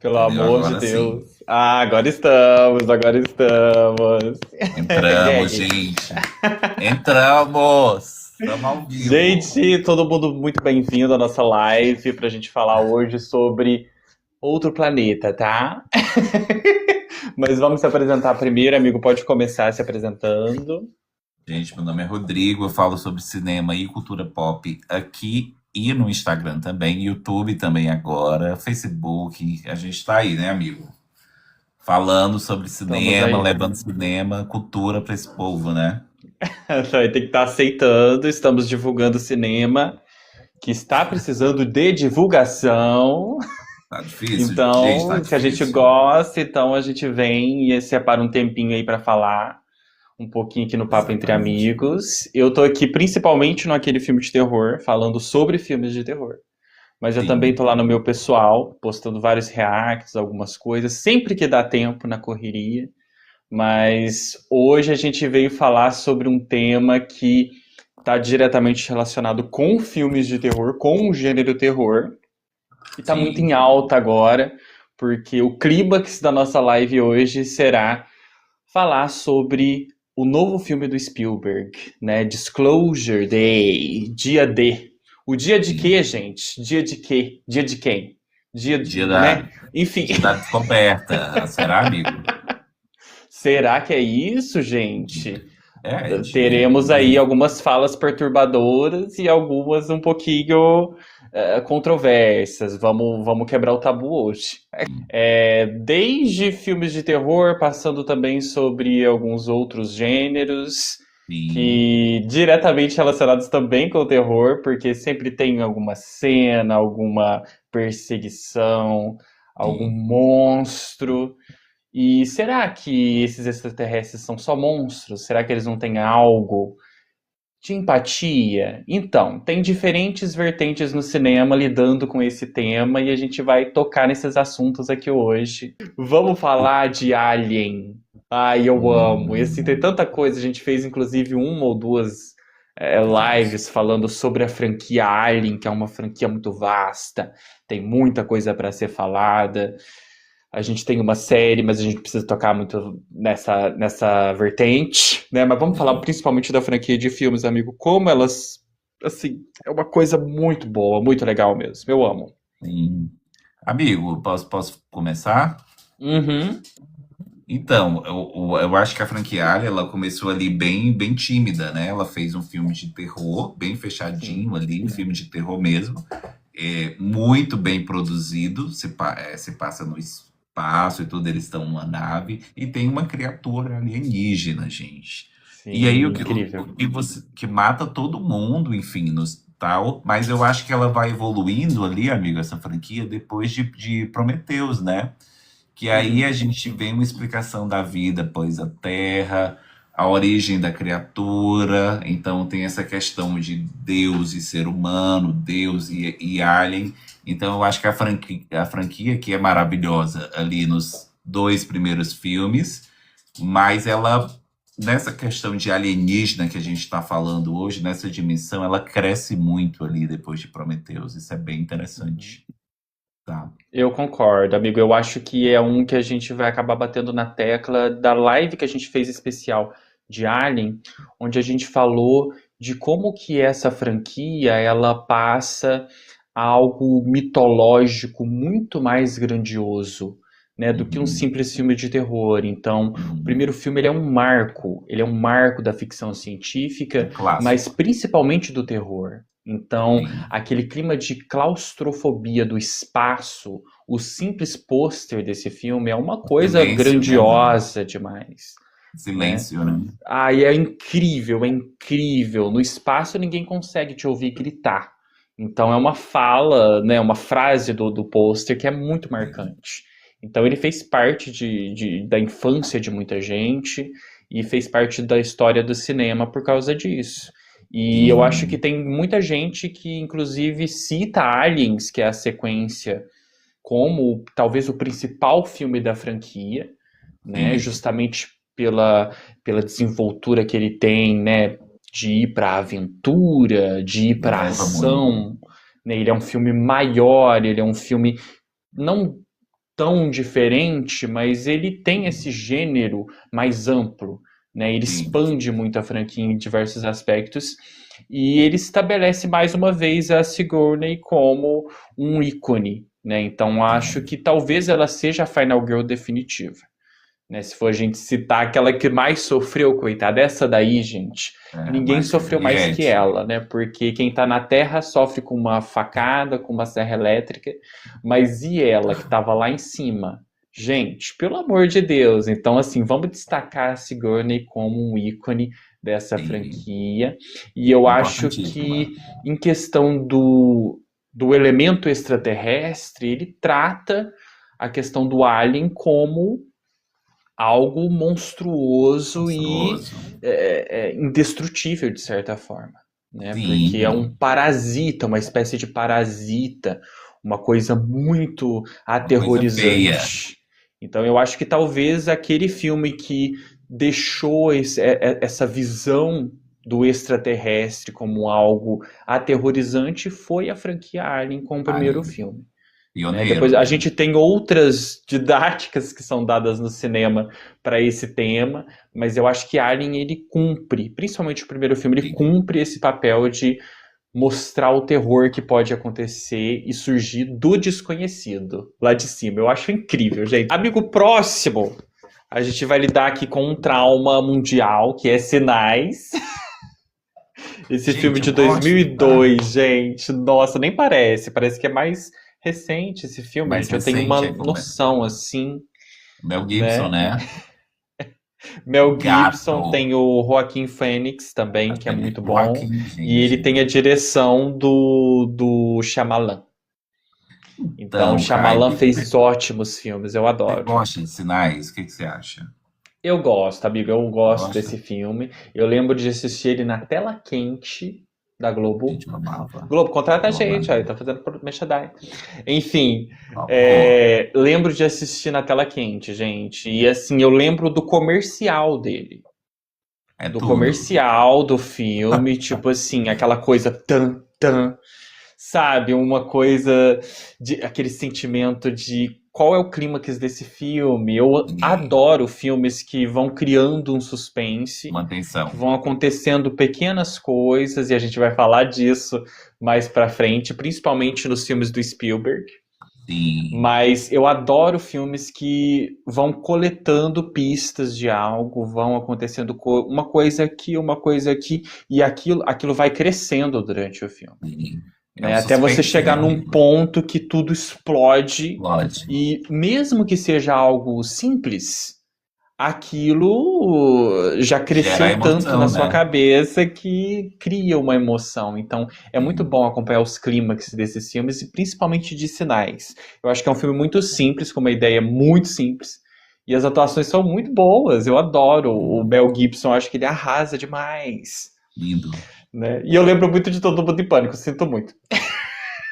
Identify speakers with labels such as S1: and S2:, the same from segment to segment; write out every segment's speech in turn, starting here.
S1: Pelo
S2: Entendeu?
S1: amor de
S2: Agora sim.
S1: Deus. Ah, agora estamos, agora estamos.
S2: Entramos,
S1: Gag.
S2: gente. Entramos! Estamos ao vivo.
S1: Gente, todo mundo muito bem-vindo à nossa live para a gente falar hoje sobre outro planeta, tá? Mas vamos se apresentar primeiro, amigo. Pode começar se apresentando.
S2: Gente, meu nome é Rodrigo, eu falo sobre cinema e cultura pop aqui e no Instagram também, YouTube também agora, Facebook. A gente tá aí, né, amigo? Falando sobre
S1: Estamos
S2: cinema,
S1: aí.
S2: levando cinema, cultura para esse povo, né?
S1: Tem que estar aceitando. Estamos divulgando cinema que está precisando de divulgação.
S2: Tá difícil? Gente, tá
S1: Então, se a gente
S2: difícil.
S1: gosta, então a gente vem e separa um tempinho aí para falar um pouquinho aqui no Papo Entre
S2: Exatamente.
S1: Amigos. Eu tô aqui principalmente no aquele filme de terror, falando sobre filmes de terror. Mas eu também
S2: Sim.
S1: tô lá no meu pessoal, postando vários reacts, algumas coisas, sempre que dá tempo na correria. Mas hoje a gente veio falar sobre um tema que está diretamente relacionado com filmes de terror, com o gênero terror, e está muito em
S2: Sim.
S1: alta agora, porque o clímax da nossa live hoje será falar sobre o novo filme do Spielberg, né? Disclosure Day, dia D. O dia de quê,
S2: Sim.
S1: gente? Dia de quê? Dia de quem? Dia,
S2: Dia
S1: né?
S2: da,
S1: Enfim,
S2: dia da descoberta. Será, amigo?
S1: será que é isso, gente?
S2: É,
S1: Teremos aí algumas falas perturbadoras e algumas um pouquinho controversas. Vamos quebrar o tabu hoje. Desde filmes de terror, passando também sobre alguns outros gêneros
S2: sim,
S1: que diretamente relacionados também com o terror, porque sempre tem alguma cena, alguma perseguição, algum
S2: sim.
S1: monstro. E será que esses extraterrestres são só monstros? Será que eles não têm algo de empatia? Então, tem diferentes vertentes no cinema lidando com esse tema e a gente vai tocar nesses assuntos aqui hoje. Vamos falar de Alien. Ai, eu amo. E assim, tem
S2: Hum,
S1: tanta coisa. A gente fez inclusive uma ou duas
S2: gente,
S1: lives falando sobre a franquia Alien, que é uma franquia muito vasta. Tem muita coisa para ser falada. A gente tem uma série, mas a gente precisa tocar muito nessa vertente, né? Mas vamos falar
S2: sim,
S1: principalmente da franquia de filmes, amigo. Como elas, assim, é uma coisa muito boa, muito legal mesmo. Eu amo.
S2: sim. Amigo, posso começar?
S1: Uhum.
S2: Então, eu acho que a franquia Alien, ela começou ali bem tímida, né? Ela fez um filme de terror, bem fechadinho
S1: Sim.
S2: ali, um filme de terror mesmo. Muito bem produzido, se passa no espaço e tudo, eles estão numa nave, e tem uma criatura alienígena, gente. E aí
S1: Sim,
S2: o
S1: incrível.
S2: que você que mata todo mundo, enfim, nos tal, mas eu acho que ela vai evoluindo ali, amigo, essa franquia, depois de Prometheus, né? Que aí a
S1: Uhum.
S2: gente vê uma explicação da vida após a Terra, a origem da criatura, então tem essa questão de Deus e ser humano, Deus e alien. Então eu acho que a franquia que é maravilhosa ali nos dois primeiros filmes, mas ela, nessa questão de alienígena que a gente está falando hoje, nessa dimensão, ela cresce muito ali depois de Prometheus. Isso é bem interessante, tá?
S1: Eu concordo, amigo. Eu acho que é um que a gente vai acabar batendo na tecla da live que a gente fez especial de Alien, onde a gente falou de como que essa franquia ela passa a algo mitológico muito mais grandioso, né, do que um
S2: Uhum,
S1: simples filme de terror. Então, o
S2: uhum.
S1: primeiro filme ele é um marco da ficção científica,
S2: Um
S1: mas
S2: clássico.
S1: principalmente do terror. Então,
S2: Sim,
S1: aquele clima de claustrofobia do espaço, o simples pôster desse filme é uma coisa
S2: silêncio, né, mano?
S1: grandiosa demais, né?
S2: Silêncio, né?
S1: Ah, e é incrível, é incrível. No espaço ninguém consegue te ouvir gritar. Então é uma fala, né, uma frase do pôster que é muito marcante. Então ele fez parte da infância de muita gente e fez parte da história do cinema por causa disso. E eu acho que
S2: Sim,
S1: tem muita gente que, inclusive, cita Aliens, que é a sequência, como talvez o principal filme da franquia, né?
S2: sim.
S1: Justamente pela desenvoltura que ele tem, né? De ir para a aventura, de ir para a
S2: Leva muito.
S1: ação. Né? Ele é um filme maior, ele é um filme não tão diferente, mas ele tem esse gênero mais amplo, né? Ele
S2: Sim,
S1: expande muito a franquia em diversos aspectos e ele estabelece mais uma vez a Sigourney como um ícone, né? Então acho
S2: sim.
S1: que talvez ela seja a Final Girl definitiva, né? Se for a gente citar aquela que mais sofreu, coitada, essa daí, gente,
S2: É,
S1: ninguém
S2: mas
S1: sofreu mais que
S2: Juliette,
S1: ela, né? Porque quem tá na Terra sofre com uma facada, com uma serra elétrica, mas e ela que tava lá em cima? Gente, pelo amor de Deus. Então, assim, vamos destacar a Sigourney como um ícone dessa
S2: sim,
S1: franquia. E eu acho
S2: importantíssima.
S1: que, em questão do elemento extraterrestre, ele trata a questão do alien como algo monstruoso e
S2: Monstruoso.
S1: indestrutível, de certa forma, né? Porque é um
S2: Sim,
S1: parasita, uma espécie de parasita, uma coisa muito
S2: uma coisa feia.
S1: aterrorizante. Então, eu acho que talvez aquele filme que deixou essa visão do extraterrestre como algo aterrorizante foi a franquia Alien com o primeiro
S2: Alien,
S1: filme, né?
S2: pioneiro,
S1: Depois a
S2: né?
S1: gente tem outras didáticas que são dadas no cinema para esse tema, mas eu acho que Alien ele cumpre, principalmente o primeiro filme, ele
S2: Sim.
S1: cumpre esse papel de mostrar o terror que pode acontecer e surgir do desconhecido lá de cima. Eu acho incrível, gente. Amigo próximo, a gente vai lidar aqui com um trauma mundial que é Sinais. Esse filme
S2: Gente,
S1: de
S2: eu gosto, tá?
S1: 2002, gente. Nossa, nem parece. Parece que é mais recente esse filme,
S2: Mais
S1: gente. Eu tenho uma
S2: recente, é como é?
S1: noção, assim,
S2: Mel Gibson,
S1: né?
S2: né?
S1: Mel Gibson
S2: Gato.
S1: tem o Joaquin Phoenix também, que é
S2: Aquele
S1: muito bom.
S2: Joaquim,
S1: E ele
S2: gente.
S1: tem a direção do Shyamalan. Então, o
S2: Então, cara,
S1: Shyamalan fez ótimos filmes, eu
S2: você
S1: adoro.
S2: gosta de Sinais? O que que você acha?
S1: Eu gosto, amigo, eu gosto
S2: Gosta?
S1: desse filme. Eu lembro de assistir ele na tela quente da Globo.
S2: Gente, eu amava.
S1: Globo, contrata a
S2: Eu
S1: gente,
S2: amava.
S1: aí, tá fazendo merchandising. Enfim,
S2: Por favor.
S1: lembro de assistir na tela quente, gente. E assim, eu lembro do comercial dele.
S2: É
S1: Do
S2: tudo.
S1: comercial do filme, tipo assim, aquela coisa tan, tan, sabe? Uma coisa de aquele sentimento de qual é o clímax desse filme. Eu
S2: E
S1: adoro filmes que vão criando um suspense, que
S2: manutenção.
S1: vão acontecendo pequenas coisas e a gente vai falar disso mais pra frente, principalmente nos filmes do Spielberg.
S2: Sim.
S1: Mas eu adoro filmes que vão coletando pistas de algo, vão acontecendo uma coisa aqui, e aquilo vai crescendo durante o filme,
S2: Sim. É o
S1: né? Até você
S2: suspense, né,
S1: chegar num
S2: amigo?
S1: ponto que tudo explode,
S2: Lógico.
S1: e mesmo que seja algo simples, aquilo já
S2: Gera
S1: cresceu tanto na
S2: emoção,
S1: sua
S2: né?
S1: cabeça que cria uma emoção. Então, é muito
S2: Sim.
S1: bom acompanhar os clímax desses filmes e principalmente de Sinais. Eu acho que é um filme muito simples, com uma ideia muito simples. E as atuações são muito boas. Eu adoro o
S2: Sim.
S1: Mel Gibson, acho que ele arrasa demais,
S2: Lindo.
S1: né? E eu lembro muito de Todo Mundo em Pânico, sinto muito.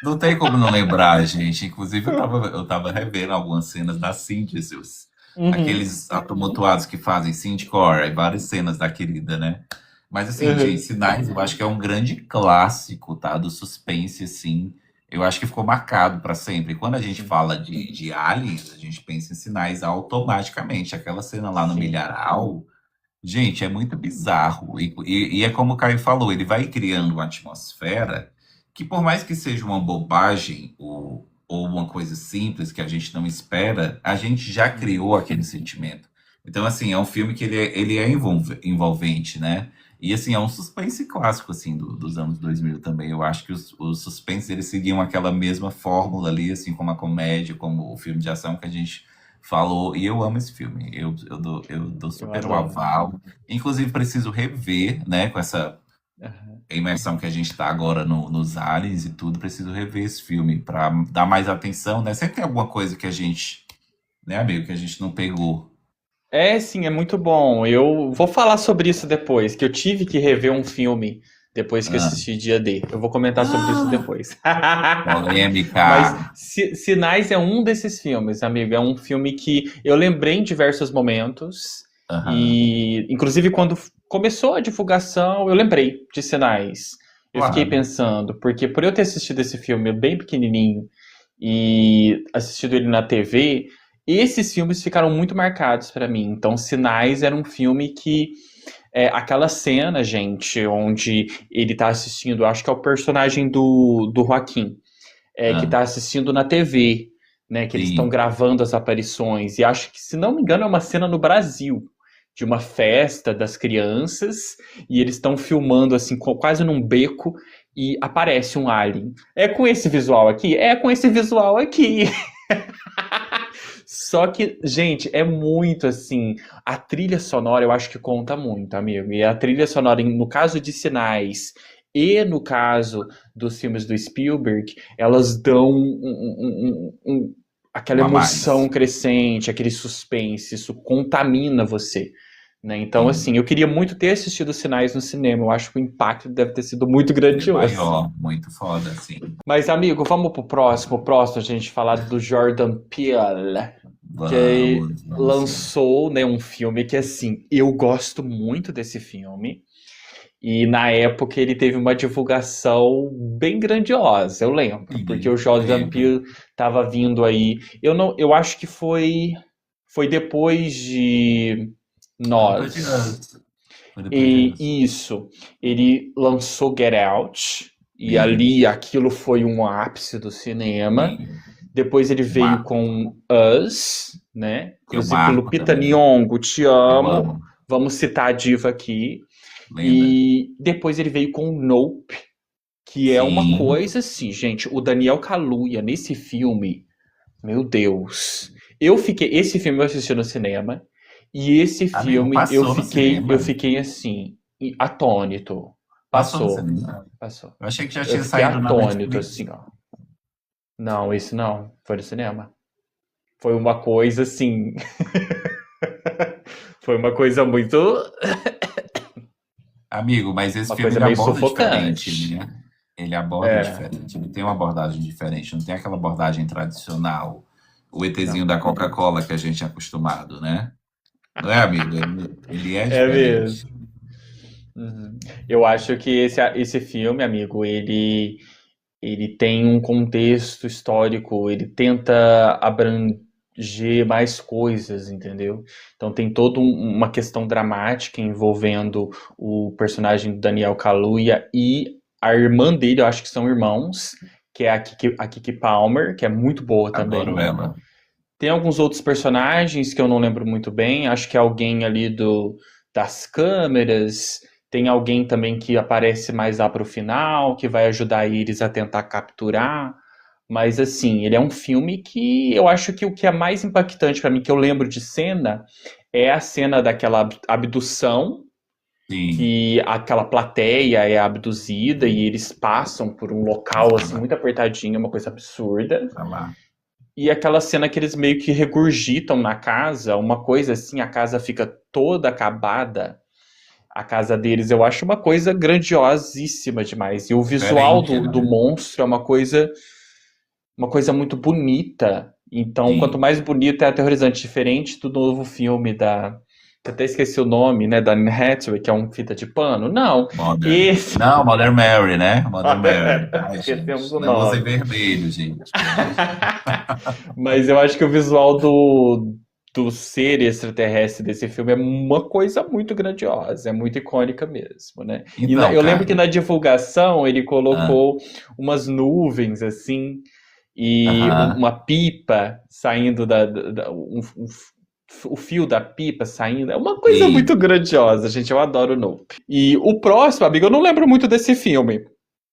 S2: Não tem como não lembrar, gente. Inclusive, eu tava revendo algumas cenas da Synthesis.
S1: Uhum,
S2: Aqueles atumultuados que fazem synthcore, e várias cenas da querida, né? Mas assim, gente,
S1: uhum,
S2: Sinais eu acho que é um grande clássico, tá? Do suspense, assim. Eu acho que ficou marcado pra sempre. Quando a gente
S1: sim,
S2: fala de aliens, a gente pensa em Sinais automaticamente. Aquela cena lá no
S1: sim.
S2: milharal, gente, é muito bizarro. E é como o Caio falou, ele vai criando uma atmosfera que, por mais que seja uma bobagem ou uma coisa simples que a gente não espera, a gente já criou
S1: Uhum.
S2: aquele sentimento. Então, assim, é um filme que ele é envolvente, né? E, assim, é um suspense clássico, assim, dos anos 2000 também. Eu acho que os suspenses, eles seguiam aquela mesma fórmula ali, assim, como a comédia, como o filme de ação que a gente falou, e eu amo esse filme. Eu dou
S1: Eu
S2: super o
S1: adoro.
S2: aval. Inclusive, preciso rever, né, com essa
S1: Aham.
S2: imersão que a gente tá agora nos aliens e tudo, preciso rever esse filme para dar mais atenção, né? Sempre tem alguma coisa que a gente, né, amigo, que a gente não pegou.
S1: É, sim, é muito bom. Eu vou falar sobre isso depois, que eu tive que rever um filme depois que eu
S2: Ah,
S1: assisti Dia D. Eu vou comentar sobre isso
S2: ah,
S1: depois. Mas
S2: polêmica.
S1: Sinais é um desses filmes, amigo. É um filme que eu lembrei em diversos momentos.
S2: Aham,
S1: E, inclusive, quando começou a divulgação, eu lembrei de Sinais. Eu fiquei
S2: claro.
S1: pensando, porque por eu ter assistido esse filme bem pequenininho, e assistido ele na TV, esses filmes ficaram muito marcados pra mim. Então, Sinais era um filme que aquela cena, gente, onde ele tá assistindo, acho que é o personagem do Joaquim, que
S2: Ah,
S1: tá assistindo na TV, né? Que eles estão
S2: sim.
S1: gravando as aparições. E acho que, se não me engano, é uma cena no Brasil, de uma festa das crianças, e eles estão filmando assim, quase num beco, e aparece um alien. É com esse visual aqui? É com esse visual aqui. Só que, gente, é muito assim. A trilha sonora eu acho que conta muito, amigo. E a trilha sonora, no caso de Sinais e no caso dos filmes do Spielberg, elas dão aquela
S2: Um a
S1: emoção
S2: mais.
S1: crescente, aquele suspense. Isso contamina você. Né? Então,
S2: Sim.
S1: assim, eu queria muito ter assistido Sinais no cinema. Eu acho que o impacto deve ter sido muito
S2: É
S1: grandioso.
S2: maior, muito foda, sim.
S1: Mas, amigo, vamos pro próximo. O próximo, a gente falar do Jordan Peele, que
S2: Vamos, vamos sim.
S1: lançou, né, um filme que, assim, eu gosto muito desse filme. E na época ele teve uma divulgação bem grandiosa, eu lembro, porque
S2: Sim,
S1: o Jordan
S2: lembro.
S1: Peele estava vindo aí. Eu não, eu acho que foi depois de
S2: Foi depois de
S1: Nós.
S2: Us. Foi depois de Us.
S1: E isso, ele lançou Get Out, e ali
S2: Isso.
S1: aquilo foi um ápice do cinema.
S2: Sim.
S1: Depois ele
S2: Um
S1: veio
S2: marco.
S1: com Us, né?
S2: Que é um
S1: Inclusive
S2: marco
S1: Lupita
S2: também.
S1: Nyong'o, te
S2: Eu
S1: amo.
S2: amo.
S1: Vamos citar a diva aqui.
S2: Lenda.
S1: E depois ele veio com Nope, que é uma
S2: Sim.
S1: coisa assim, gente. O Daniel Kaluuya nesse filme, meu Deus. Esse filme eu assisti no cinema e esse
S2: Amigo,
S1: filme eu
S2: passou no
S1: fiquei, eu
S2: cinema.
S1: fiquei assim, atônito.
S2: Passou no
S1: Passou,
S2: cinema.
S1: passou.
S2: Eu achei que já
S1: Eu
S2: tinha
S1: fiquei
S2: saído na
S1: atônito
S2: Netflix.
S1: assim, ó. Não, esse não, foi no cinema. Foi uma coisa assim, foi uma coisa muito,
S2: Amigo, mas esse
S1: uma
S2: filme
S1: coisa
S2: ele
S1: meio
S2: aborda diferente,
S1: sufocante.
S2: né? Ele aborda
S1: É,
S2: diferente. Ele tem uma abordagem diferente. Não tem aquela abordagem tradicional. O ETzinho
S1: não.
S2: da Coca-Cola que a gente é acostumado, né? Não é, amigo? Ele é
S1: É
S2: diferente.
S1: mesmo. Uhum. Eu acho que esse filme, amigo, ele tem um contexto histórico, ele tenta abranger mais coisas, entendeu? Então tem toda uma questão dramática envolvendo o personagem do Daniel Kaluuya e a irmã dele, eu acho que são irmãos, que é a Keke Palmer, que é muito boa
S2: Adoro
S1: também.
S2: ela.
S1: Tem alguns outros personagens que eu não lembro muito bem. Acho que é alguém ali das câmeras. Tem alguém também que aparece mais lá pro final, que vai ajudar eles a tentar capturar. Mas assim, ele é um filme que eu acho que o que é mais impactante pra mim, que eu lembro de cena, é a cena daquela abdução,
S2: Sim.
S1: que aquela plateia é abduzida e eles passam por um local
S2: Tá
S1: assim
S2: lá.
S1: muito apertadinho, uma coisa absurda.
S2: Tá lá.
S1: E aquela cena que eles meio que regurgitam na casa, uma coisa assim, a casa fica toda acabada, a casa deles, eu acho uma coisa grandiosíssima demais. E o visual
S2: Diferente,
S1: do
S2: né?
S1: monstro é uma coisa muito bonita. Então, quanto
S2: Sim.
S1: mais bonito é aterrorizante, diferente do novo filme da. Eu até esqueci o nome, né? Da Anne Hathaway, que é um fita de pano. Não,
S2: Modern.
S1: esse.
S2: Não, Mother Mary, né? Mother Mary. Ai,
S1: Esquecemos
S2: gente.
S1: o
S2: Não usem
S1: nome.
S2: vermelho, gente. Pelo amor de Deus.
S1: Mas eu acho que o visual do ser extraterrestre desse filme é uma coisa muito grandiosa, é muito icônica mesmo, né? E
S2: Então,
S1: eu lembro que
S2: cara.
S1: na divulgação ele
S2: Ah,
S1: colocou umas nuvens assim e
S2: aham.
S1: uma pipa saindo o fio da pipa saindo. É uma coisa
S2: Sim.
S1: muito grandiosa, gente. Eu adoro o Nope. E o próximo, amigo, eu não lembro muito desse filme.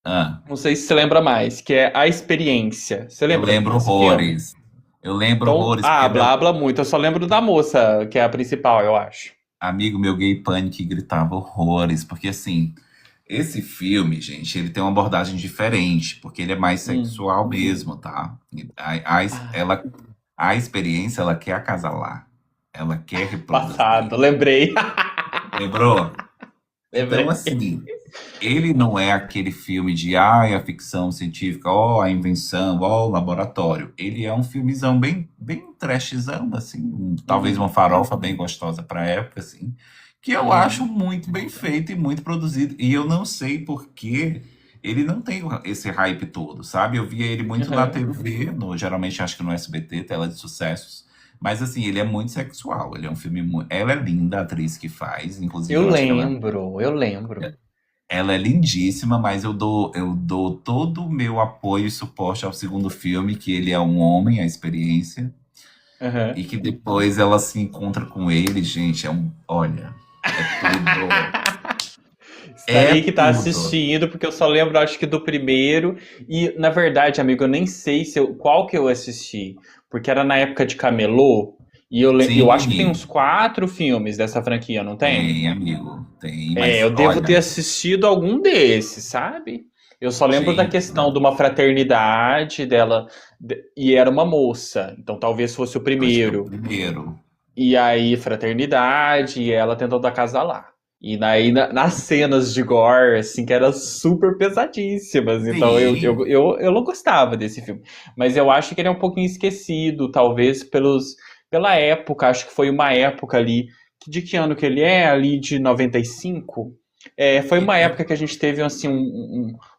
S2: Ah,
S1: Não sei se você lembra mais, que é A Experiência. Você
S2: eu
S1: lembra
S2: lembro
S1: desse filme?
S2: horrores. Eu lembro
S1: Então,
S2: horrores, porque
S1: blá
S2: meu
S1: blá muito. Eu só lembro da moça, que é a principal, eu acho.
S2: amigo, meu gay panic gritava horrores. Porque, assim, esse filme, gente, ele tem uma abordagem diferente, porque ele é mais
S1: Hum.
S2: sexual mesmo, tá?
S1: Ah,
S2: Ela, a experiência, ela quer acasalar. Ela quer reproduzir.
S1: passado, lembrei.
S2: Lembrou? Então,
S1: Lembrei.
S2: assim, ele não é aquele filme de ai, a ficção científica, ó, a invenção, ó, o laboratório. Ele é um filmezão bem trashzão, assim, talvez uma
S1: Uhum,
S2: farofa bem gostosa pra época, assim, que eu acho
S1: uhum.
S2: muito bem feito e muito produzido. E eu não sei por que ele não tem esse hype todo, sabe? Eu via ele muito na
S1: Aham.
S2: TV, geralmente acho que no SBT, tela de sucessos. Mas assim, ele é muito sexual. Ele é um filme muito. Ela é linda, a atriz que faz. Inclusive,
S1: Eu
S2: eu acho que ela,
S1: lembro, eu lembro.
S2: ela é lindíssima, mas eu dou todo o meu apoio e suporte ao segundo filme, que ele é um homem, a experiência.
S1: Aham.
S2: E que depois ela se encontra com ele, gente. Olha, é tudo. É
S1: Estarei que tá
S2: tudo.
S1: assistindo, porque eu só lembro, acho que do primeiro. E, na verdade, amigo, eu nem sei qual que eu assisti. Porque era na época de Camelô. E eu acho que tem
S2: Sim,
S1: uns 4 filmes dessa franquia, não tem?
S2: tem, amigo. Tem,
S1: É,
S2: mas
S1: eu devo ter
S2: olha,
S1: assistido algum desses, sabe? Eu só lembro da
S2: gente,
S1: questão de
S2: não.
S1: uma fraternidade dela. E era uma moça. Então talvez fosse o
S2: Eu acho que é o
S1: primeiro.
S2: primeiro.
S1: E aí, fraternidade, e ela tentando acasalar. E daí, nas cenas de gore, assim, que eram super pesadíssimas. Então,
S2: Sim,
S1: eu não gostava desse filme. Mas eu acho que ele é um pouquinho esquecido, talvez pela época. Acho que foi uma época ali. De que ano que ele é? Ali de 95? É, foi uma
S2: é
S1: época que a gente teve, assim,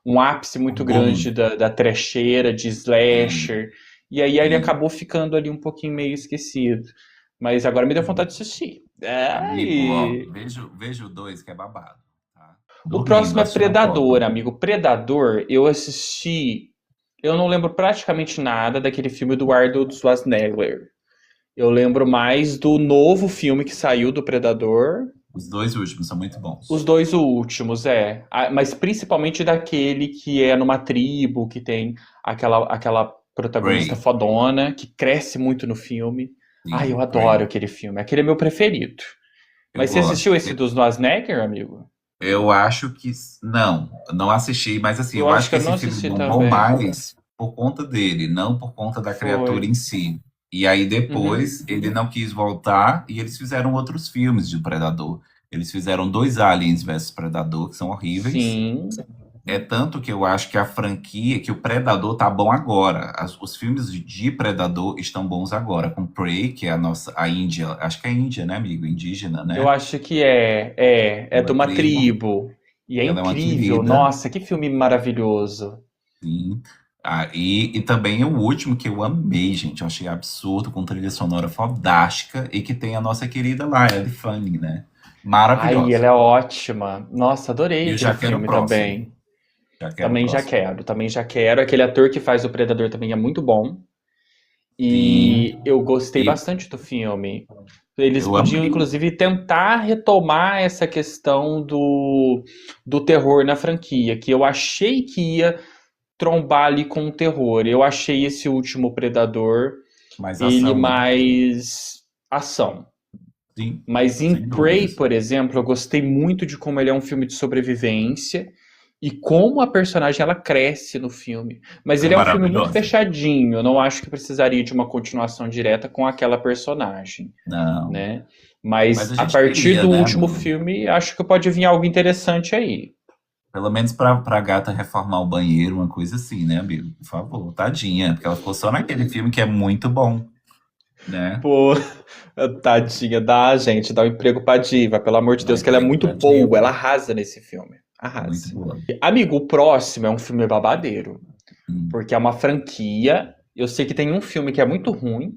S1: um ápice
S2: o
S1: muito grande
S2: boom.
S1: da trecheira, de
S2: Sim,
S1: slasher. E aí ele
S2: sim.
S1: acabou ficando ali um pouquinho meio esquecido. Mas agora me deu vontade de assistir.
S2: Amigo, ó, vejo o dois que é babado, tá?
S1: O
S2: Dormindo,
S1: próximo é
S2: assistindo a
S1: Predador,
S2: Copa.
S1: amigo. Predador, eu assisti. Eu não lembro praticamente nada daquele filme do Arnold Schwarzenegger. Eu lembro mais do novo filme que saiu do Predador.
S2: Os dois últimos são muito
S1: Os
S2: bons.
S1: dois últimos, é. Mas principalmente daquele que é numa tribo, que tem aquela protagonista
S2: Ray,
S1: fodona, que cresce muito no filme. Ai, eu
S2: sim,
S1: adoro
S2: Ray.
S1: aquele filme. Aquele é meu preferido.
S2: Eu
S1: Mas você assistiu
S2: gosto.
S1: esse dos Schwarzenegger, amigo?
S2: Eu acho que não assisti, mas assim,
S1: Eu
S2: eu
S1: acho
S2: acho
S1: que
S2: que
S1: eu não
S2: esse filme
S1: assisti
S2: bombou
S1: também.
S2: mais por conta dele, não por conta da criatura
S1: Foi.
S2: em si. E aí
S1: Uhum.
S2: depois ele não quis voltar e eles fizeram outros filmes de Predador. Eles fizeram dois Aliens versus Predador que são horríveis.
S1: Sim.
S2: É tanto que eu acho que a franquia, que o Predador tá bom agora. Os filmes de Predador estão bons agora, com Prey, que é a Índia, acho que é Índia, né, amigo? Indígena,
S1: Eu
S2: né?
S1: acho que é de
S2: Uma
S1: uma
S2: tribo.
S1: tribo. E é
S2: Ela é uma
S1: incrível.
S2: querida.
S1: Nossa, que filme maravilhoso.
S2: Sim. Ah, e também o último que eu amei, gente. Eu achei absurdo, com trilha sonora fantástica e que tem a nossa querida lá, Ellie Fanning, né?
S1: Ai, ela
S2: Maravilhosa.
S1: é ótima. Nossa,
S2: E
S1: adorei
S2: eu
S1: aquele
S2: já quero o
S1: filme
S2: próximo.
S1: também.
S2: Já quero o
S1: Também já
S2: próximo.
S1: quero, também já quero. Aquele ator que faz o Predador também é muito bom.
S2: Sim.
S1: E eu gostei
S2: E
S1: bastante do filme. Eles
S2: eu
S1: podiam,
S2: amei.
S1: inclusive, tentar retomar essa questão do terror na franquia, que eu achei que ia trombar ali com o terror. Eu achei esse último Predador,
S2: Mais
S1: ele
S2: ação, né?
S1: mais ação.
S2: Sim.
S1: Mas em
S2: Sem
S1: Prey,
S2: dúvidas.
S1: por exemplo, eu gostei muito de como ele é um filme de sobrevivência e como a personagem ela cresce no filme. Mas
S2: Ela é
S1: ele é um filme muito
S2: maravilhosa.
S1: fechadinho, eu não acho que precisaria de uma continuação direta com aquela personagem,
S2: Não.
S1: né?
S2: Mas
S1: Mas
S2: a
S1: a
S2: gente
S1: partir
S2: queria,
S1: do
S2: né,
S1: último
S2: amigo?
S1: filme, acho que pode vir algo interessante aí.
S2: Pelo menos pra gata reformar o banheiro, uma coisa assim, né, amigo? Por favor, tadinha. Porque ela ficou só naquele filme que é muito bom, né?
S1: Pô, tadinha, gente, dá um emprego pra Diva, pelo amor de
S2: Dá um
S1: Deus, que ela é
S2: emprego
S1: muito
S2: pra
S1: boa, ela
S2: diva.
S1: arrasa nesse filme.
S2: Muito
S1: Arrasa.
S2: boa.
S1: Amigo, o próximo é um filme babadeiro,
S2: Hum.
S1: porque é uma franquia. Eu sei que tem um filme que é muito ruim,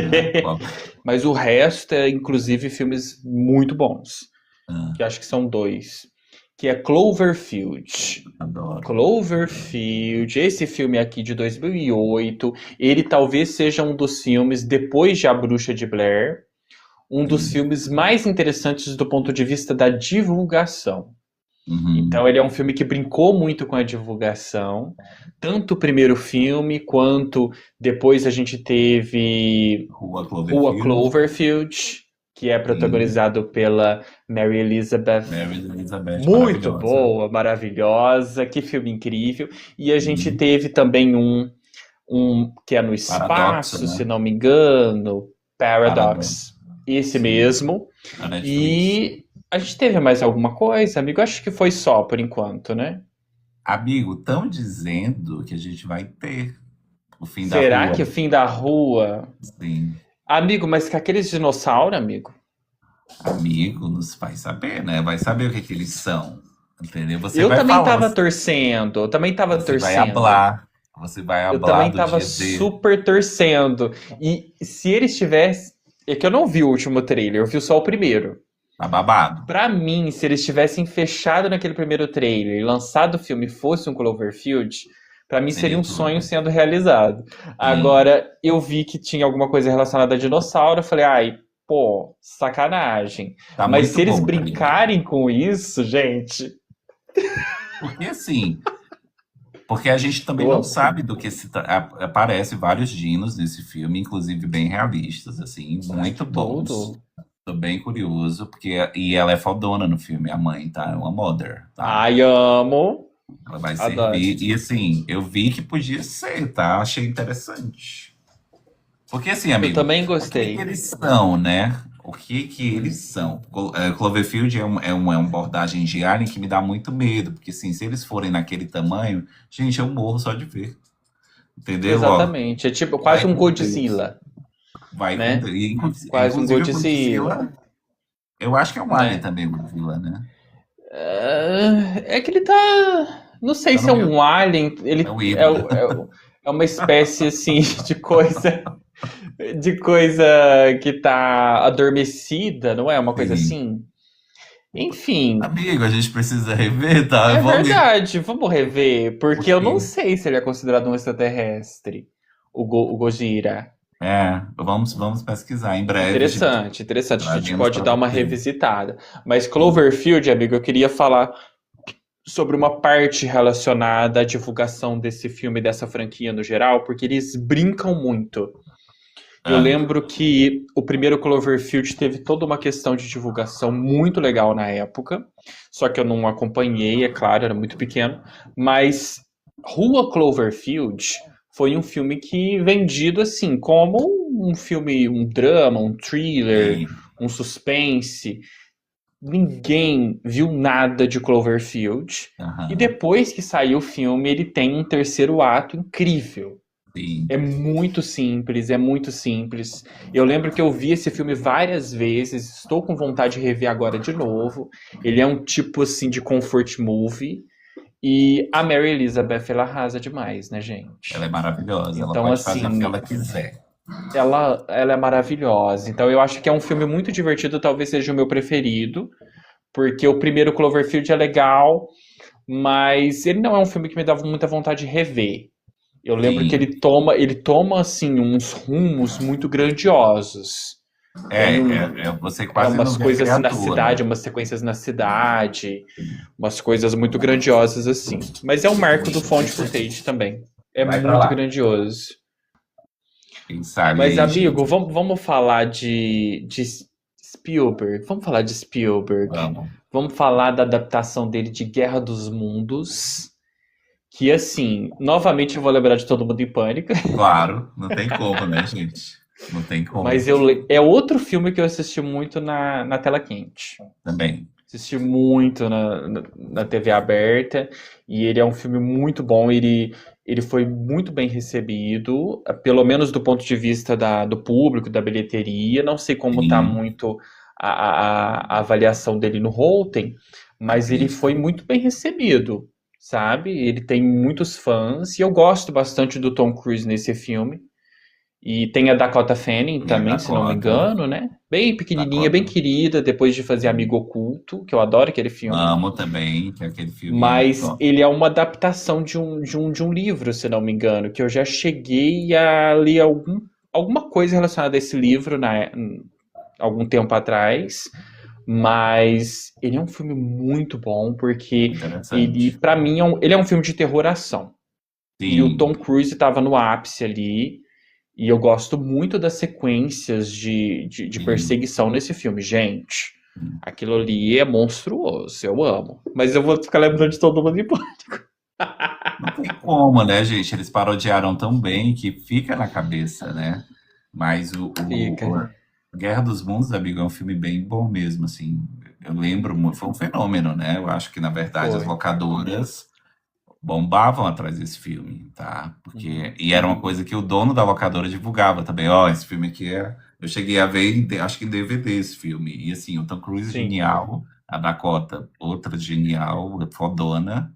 S2: Ah, qual?
S1: mas o resto é inclusive filmes muito bons,
S2: Ah,
S1: que acho que são dois, que é Cloverfield.
S2: adoro.
S1: Cloverfield, esse filme aqui de 2008, ele talvez seja um dos filmes, depois de A Bruxa de Blair, um dos
S2: Sim.
S1: filmes mais interessantes do ponto de vista da divulgação.
S2: Uhum.
S1: Então ele é um filme que brincou muito com a divulgação, tanto o primeiro filme quanto depois a gente teve
S2: Rua
S1: Rua
S2: Cloverfield.
S1: Cloverfield, que é
S2: Sim.
S1: protagonizado pela Mary Elizabeth.
S2: Mary Elizabeth,
S1: Muito
S2: maravilhosa.
S1: boa, maravilhosa, que filme incrível. E a gente
S2: Sim.
S1: teve também um que é no
S2: Paradoxo,
S1: espaço, se
S2: né?
S1: não me engano,
S2: Paradoxo.
S1: Paradox, esse
S2: Sim.
S1: mesmo.
S2: A Netflix.
S1: E a gente teve mais alguma coisa, amigo? Acho que foi só por enquanto, né?
S2: Amigo, estão dizendo que a gente vai ter o fim da
S1: Será
S2: rua.
S1: que o fim da rua.
S2: Sim.
S1: Amigo, mas com aqueles dinossauros, amigo?
S2: Amigo, nos vai saber, né? Vai saber o que que eles são. entendeu? Você
S1: Eu
S2: vai
S1: também
S2: falar,
S1: tava torcendo, eu também tava
S2: você vai
S1: torcendo.
S2: hablar, você vai
S1: Eu
S2: hablar
S1: também
S2: do
S1: tava
S2: dia D.
S1: super torcendo. E se eles tivessem. É que eu não vi o último trailer, eu vi só o primeiro.
S2: Tá babado.
S1: Pra mim, se eles tivessem fechado naquele primeiro trailer e lançado o filme e fosse um Cloverfield, pra mim seria
S2: Seria
S1: um sonho
S2: tudo.
S1: sendo realizado.
S2: Sim,
S1: Agora, eu vi que tinha alguma coisa relacionada a dinossauro, eu falei, ai, pô, sacanagem.
S2: tá
S1: Mas
S2: muito
S1: se eles
S2: bom também.
S1: brincarem com isso, gente,
S2: Porque assim, porque a gente também
S1: eu
S2: não
S1: amo.
S2: sabe do que aparece vários dinos nesse filme, inclusive bem realistas, assim,
S1: Ai,
S2: muito
S1: que
S2: bons.
S1: tudo.
S2: Tô bem curioso, porque e ela é fodona no filme, a mãe, tá? É uma mother, tá?
S1: Ai, amo.
S2: Ela vai
S1: Adoro.
S2: servir. E assim, eu vi que podia ser, tá? Achei interessante. Porque assim,
S1: Eu
S2: amigo,
S1: também
S2: o que que
S1: gostei.
S2: eles são, né? O que que eles são? Cloverfield é uma abordagem de Alien que me dá muito medo, porque assim, se eles forem naquele tamanho, gente, eu morro só de ver. Entendeu? Ó,
S1: Exatamente. É tipo quase
S2: vai
S1: um
S2: com Deus.
S1: Godzilla,
S2: Vai com
S1: né?
S2: Deus. E,
S1: Quase um
S2: inclusive o
S1: Godzilla,
S2: Godzilla, eu acho que é um Alien
S1: né?
S2: também, o Godzilla, né?
S1: É que ele tá. Não sei
S2: Tá
S1: se
S2: no
S1: é
S2: meio.
S1: um alien,
S2: É
S1: ele
S2: o híbrido.
S1: é uma espécie assim de coisa que tá adormecida, não é? Uma coisa
S2: Sim.
S1: assim. Enfim,
S2: Amigo, a gente precisa rever, tá?
S1: é
S2: Vamos.
S1: verdade, vamos rever, porque eu não
S2: Porque,
S1: sei se ele é considerado um extraterrestre, o Gojira.
S2: vamos pesquisar. Em breve a gente
S1: Interessante, interessante. A gente
S2: trazemos
S1: pode
S2: para
S1: dar uma
S2: você.
S1: revisitada. Mas
S2: Sim,
S1: Cloverfield, amigo, eu queria falar sobre uma parte relacionada à divulgação desse filme, dessa franquia no geral, porque eles brincam muito. Eu
S2: ah,
S1: lembro que o primeiro Cloverfield teve toda uma questão de divulgação muito legal na época, só que eu não acompanhei, é claro, era muito pequeno, mas Rua Cloverfield foi um filme que vendido assim como um filme, um drama, um thriller,
S2: sim.
S1: um suspense. Ninguém viu nada de Cloverfield. E
S2: Aham,
S1: depois que saiu o filme, ele tem um terceiro ato incrível.
S2: sim.
S1: É muito simples, é muito simples. Eu lembro que eu vi esse filme várias vezes, estou com vontade de rever agora de novo. Ele é um tipo assim de comfort movie. E a Mary Elizabeth, ela arrasa demais, né,
S2: Ela é
S1: gente?
S2: maravilhosa. Ela
S1: Então,
S2: pode fazer o que
S1: assim,
S2: ela quiser.
S1: ela é maravilhosa. Então, eu acho que é um filme muito divertido, talvez seja o meu preferido, porque o primeiro Cloverfield é legal, mas ele não é um filme que me dava muita vontade de rever. Eu lembro que
S2: Sim.
S1: ele toma assim uns rumos muito grandiosos. Tem
S2: Você quase não
S1: umas
S2: vê a
S1: coisas assim na
S2: criatura.
S1: cidade, umas sequências na cidade, umas coisas muito grandiosas assim. Mas é um marco do found footage também. É
S2: Vai pra
S1: muito
S2: lá.
S1: grandioso.
S2: Quem sabe
S1: Mas,
S2: aí,
S1: amigo,
S2: gente.
S1: vamos falar de Spielberg. Vamos falar de Spielberg.
S2: Vamos.
S1: Vamos falar da adaptação dele de Guerra dos Mundos. Que assim, novamente eu vou lembrar de Todo Mundo em Pânico.
S2: Claro, não tem como, né, gente? Não tem como.
S1: Mas é outro filme que eu assisti muito na tela quente.
S2: Também.
S1: Assisti muito na TV aberta. E ele é um filme muito bom. Ele foi muito bem recebido, pelo menos do ponto de vista do público, da bilheteria. Não sei como está
S2: Sim,
S1: muito a avaliação dele no Rotten,
S2: a
S1: mas ele foi
S2: crítica.
S1: muito bem recebido, sabe? Ele tem muitos fãs. E eu gosto bastante do Tom Cruise nesse filme. E tem a Dakota Fanning
S2: E a
S1: também, se não me
S2: Dakota.
S1: engano, né? Bem pequenininha, bem
S2: Dakota.
S1: querida, depois de fazer Amigo Oculto, que eu adoro aquele filme.
S2: Amo também, que aquele filme é
S1: Mas
S2: top.
S1: ele é uma adaptação de um livro, se não me engano, que eu já cheguei a ler alguma coisa relacionada a esse livro algum tempo atrás. Mas ele é um filme muito bom, porque ele,
S2: Interessante.
S1: para mim, ele é um filme de terror-ação. E o Tom
S2: Sim.
S1: Cruise estava no ápice ali. E eu gosto muito das sequências de
S2: Sim.
S1: perseguição nesse filme. Gente, aquilo ali é monstruoso, eu amo. Mas eu vou ficar lembrando de Todo Mundo em Pânico.
S2: Não tem como, né, gente? Eles parodiaram tão bem que fica na cabeça, né? Mas
S1: Fica.
S2: o Guerra dos Mundos, amigo, é um filme bem bom mesmo, assim. Eu lembro muito, foi um fenômeno, né? Eu acho que, na verdade, as
S1: Foi.
S2: locadoras bombavam atrás desse filme, tá? Porque,
S1: Uhum.
S2: e era uma coisa que o dono da locadora divulgava também. Ó, esse filme aqui é. Eu cheguei a ver, acho que em DVD esse filme. E assim, o Tom Cruise é
S1: Sim.
S2: genial. A Dakota, outra genial, fodona.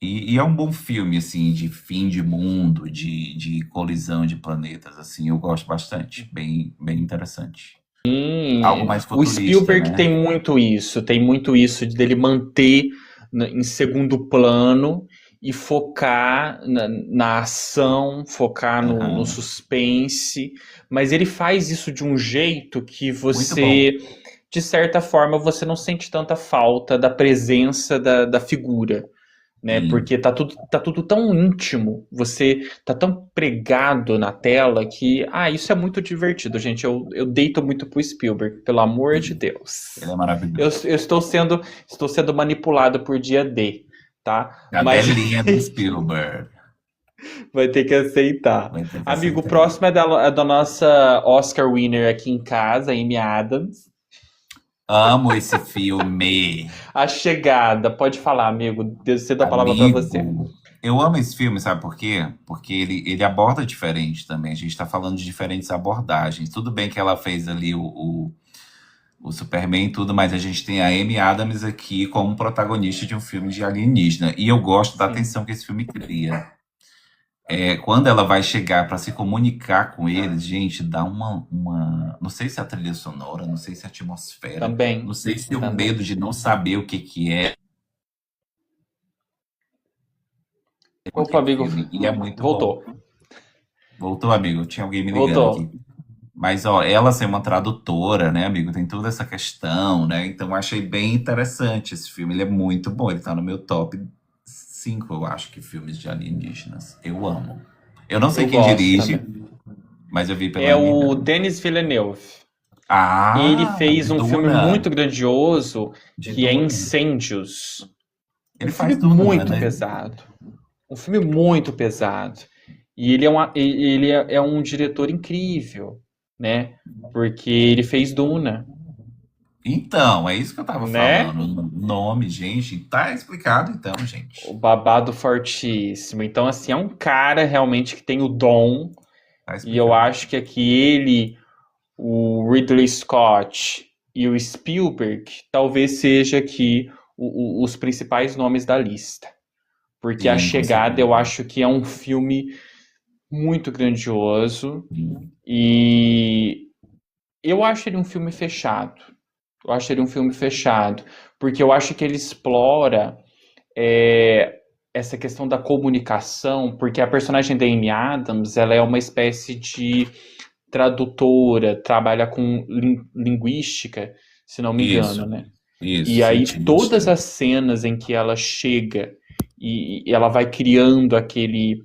S2: E é um bom filme, assim, de fim de mundo, de colisão de planetas, assim, eu gosto bastante. Bem, bem interessante. Algo mais
S1: O
S2: futurista,
S1: Spielberg
S2: né?
S1: tem muito isso de dele manter em segundo plano e focar na ação, focar no
S2: Aham.
S1: suspense, mas ele faz isso de um jeito que
S2: Muito bom.
S1: você, de certa forma, você não sente tanta falta da presença da figura, né?
S2: Sim.
S1: Porque tá tudo tão íntimo, você tá tão pregado na tela que, isso é muito divertido, gente. Eu deito muito pro Spielberg, pelo amor de
S2: Ele
S1: Deus.
S2: é
S1: Eu
S2: maravilhoso.
S1: estou sendo manipulado por dia D, tá? Mas
S2: Cadelinha do Spielberg.
S1: vai ter que aceitar.
S2: Vai ter que
S1: Amigo, o
S2: aceitar.
S1: próximo é da nossa Oscar winner aqui em casa, Amy Adams.
S2: Amo esse filme.
S1: A Chegada, pode falar, amigo. Deus cedo a palavra para você.
S2: Amigo, eu amo esse filme, sabe por quê? Porque ele aborda diferente também. A gente tá falando de diferentes abordagens. Tudo bem que ela fez ali o Superman e tudo, mas a gente tem a Amy Adams aqui como protagonista de um filme de alienígena. E eu gosto da
S1: Sim,
S2: atenção que esse filme cria. Quando ela vai chegar para se comunicar com eles, gente, dá não sei se é a trilha sonora, não sei se é a atmosfera, não
S1: também,
S2: sei se é o
S1: também.
S2: medo de não saber o que que é com
S1: Opa,
S2: aquele
S1: amigo,
S2: filme. E é muito bom.
S1: voltou.
S2: Voltou, amigo. Tinha alguém me ligando
S1: Voltou.
S2: aqui. Mas, ó, ela ser uma tradutora, né, amigo? Tem toda essa questão, né? Então, eu achei bem interessante esse filme. Ele é muito bom. Ele tá no meu top 5, eu acho, que filmes de alienígenas. Eu amo. Eu não sei
S1: Eu
S2: quem
S1: gosto
S2: dirige,
S1: também.
S2: mas eu vi pela
S1: É
S2: Amy
S1: o
S2: Adams.
S1: Denis Villeneuve. Ele
S2: Ah,
S1: fez
S2: de
S1: um filme
S2: Duna.
S1: muito grandioso
S2: De
S1: que é
S2: Duna.
S1: Incêndios. Um
S2: Ele
S1: filme
S2: faz Duna, não é,
S1: muito
S2: né?
S1: pesado. Um filme muito pesado. E ele é um diretor incrível, né? Porque ele fez Duna,
S2: Então, é isso que eu tava
S1: né?
S2: falando. O nome, gente, tá explicado então,
S1: O
S2: gente.
S1: babado fortíssimo. Então, assim, é um cara realmente que tem o dom.
S2: Tá
S1: E eu
S2: explicado.
S1: acho que aqui ele, o Ridley Scott e o Spielberg talvez seja aqui os principais nomes da lista. Porque A
S2: Sim, com
S1: Chegada eu
S2: certeza.
S1: acho que é um filme muito grandioso
S2: Sim.
S1: e eu acho ele um filme fechado. Eu acho ele um filme fechado, porque eu acho que ele explora é, essa questão da comunicação, porque a personagem da Amy Adams, ela é uma espécie de tradutora, trabalha com linguística, se não me engano,
S2: Isso,
S1: né?
S2: isso,
S1: E aí todas
S2: cientista.
S1: as cenas em que ela chega e ela vai criando aquele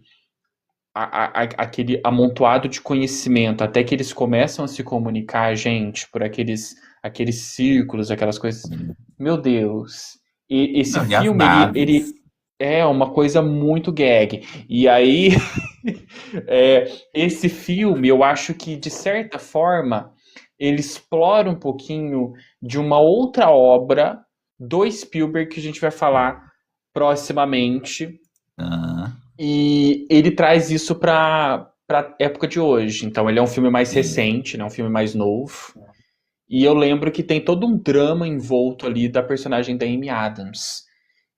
S1: amontoado de conhecimento, até que eles começam a se comunicar, gente, por aqueles círculos, aquelas coisas. Meu Deus. E esse
S2: Não, e as
S1: filme, ele
S2: naves.
S1: é uma coisa muito gag. E aí, esse filme, eu acho que, de certa forma, ele explora um pouquinho de uma outra obra do Spielberg que a gente vai falar proximamente,
S2: Ah,
S1: e ele traz isso para época de hoje. Então ele é um filme mais
S2: sim.
S1: recente, né, um filme mais novo. E eu lembro que tem todo um drama envolto ali da personagem da Amy Adams.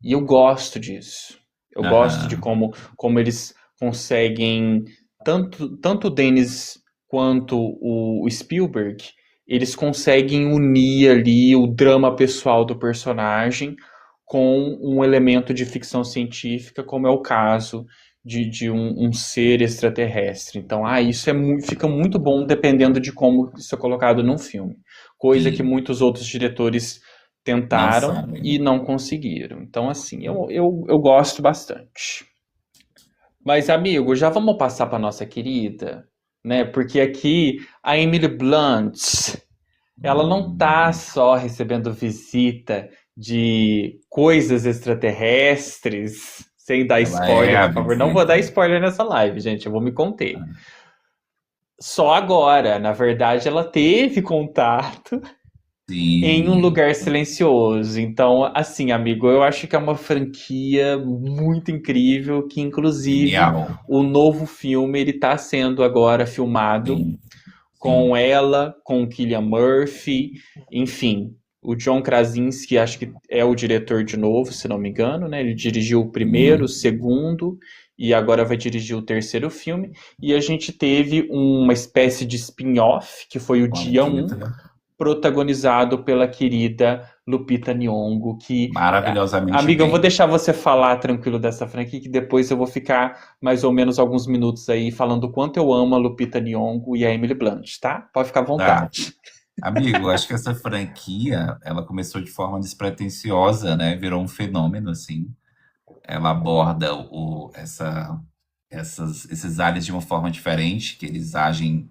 S1: E eu gosto disso. Eu gosto de
S2: Aham.
S1: como eles conseguem, tanto o Dennis quanto o Spielberg, eles conseguem unir ali o drama pessoal do personagem com um elemento de ficção científica, como é o caso de um ser extraterrestre. Então, isso fica muito bom dependendo de como isso é colocado num filme. Coisa que
S2: Sim.
S1: muitos outros diretores
S2: Não
S1: tentaram e
S2: sabem.
S1: não conseguiram. Então, assim, eu gosto bastante. Mas, amigo, já vamos passar para nossa querida, né? Porque aqui a Emily Blunt, ela não tá
S2: Hum.
S1: só recebendo visita de coisas extraterrestres, sem dar
S2: Ela é
S1: spoiler,
S2: a
S1: por favor. Não vou dar
S2: visita.
S1: spoiler nessa live, gente, eu vou me conter. Só agora, na verdade, ela teve contato em um
S2: Sim.
S1: lugar silencioso. Então, assim, amigo, eu acho que é uma franquia muito incrível, que inclusive
S2: Genial.
S1: o novo filme ele está sendo agora filmado
S2: Sim.
S1: com
S2: Sim.
S1: ela, com o Cillian Murphy, enfim. O John Krasinski, acho que é o diretor de novo, se não me engano, né? Ele dirigiu o primeiro, o
S2: Sim,
S1: segundo e agora vai dirigir o terceiro filme. E a gente teve uma espécie de spin-off, que foi o
S2: com a
S1: Dia
S2: Lupita,
S1: Um, protagonizado pela querida Lupita Nyong'o, que
S2: maravilhosamente
S1: amiga, eu vou
S2: bem.
S1: deixar você falar tranquilo dessa franquia, que depois eu vou ficar mais ou menos alguns minutos aí falando o quanto eu amo a Lupita Nyong'o e a Emily Blunt, tá? Pode ficar à
S2: Tá.
S1: vontade.
S2: Amigo, acho que essa franquia, ela começou de forma despretensiosa, né? Virou um fenômeno, assim. Ela aborda esses aliens de uma forma diferente, que eles agem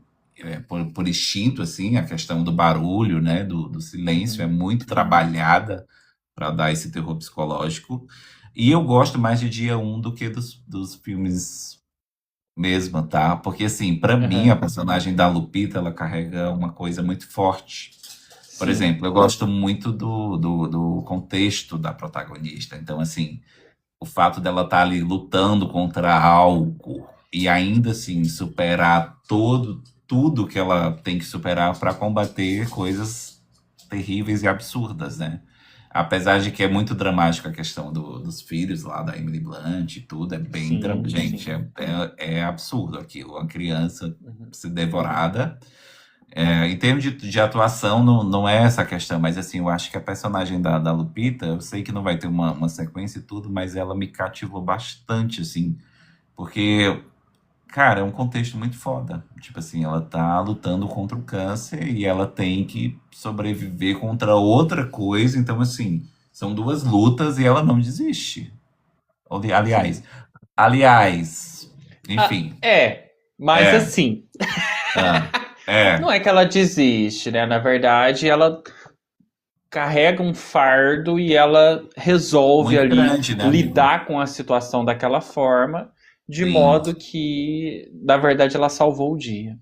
S2: por instinto, assim, a questão do barulho, né? Do silêncio é
S1: Uhum.
S2: muito trabalhada para dar esse terror psicológico. E eu gosto mais de Dia Um do que dos filmes mesmo, tá? Porque, assim, para mim, a
S1: Aham.
S2: personagem da Lupita, ela carrega uma coisa muito forte. Por
S1: Sim,
S2: exemplo, eu gosto muito do contexto da protagonista. Então, assim, o fato dela estar ali lutando contra algo e ainda assim superar tudo que ela tem que superar para combater coisas terríveis e absurdas, né? Apesar de que é muito dramática a questão dos filhos lá da Emily Blunt e tudo, é bem
S1: sim,
S2: gente,
S1: sim.
S2: é absurdo aquilo, uma criança
S1: Uhum.
S2: ser devorada. Em termos de atuação, não é essa a questão, mas assim, eu acho que a personagem da Lupita, eu sei que não vai ter uma sequência e tudo, mas ela me cativou bastante, assim, porque, cara, é um contexto muito foda. Tipo assim, ela tá lutando contra o câncer e ela tem que sobreviver contra outra coisa, então, assim, são duas lutas e ela não desiste. Aliás,
S1: Sim.
S2: aliás,
S1: Ah,
S2: enfim,
S1: mas
S2: é,
S1: assim,
S2: ah,
S1: não
S2: é,
S1: é que ela desiste, né? Na verdade, ela carrega um fardo e ela resolve
S2: muito
S1: ali
S2: grande, né, amigo?
S1: lidar com a situação daquela forma, de
S2: Sim,
S1: modo que, na verdade, ela salvou o dia.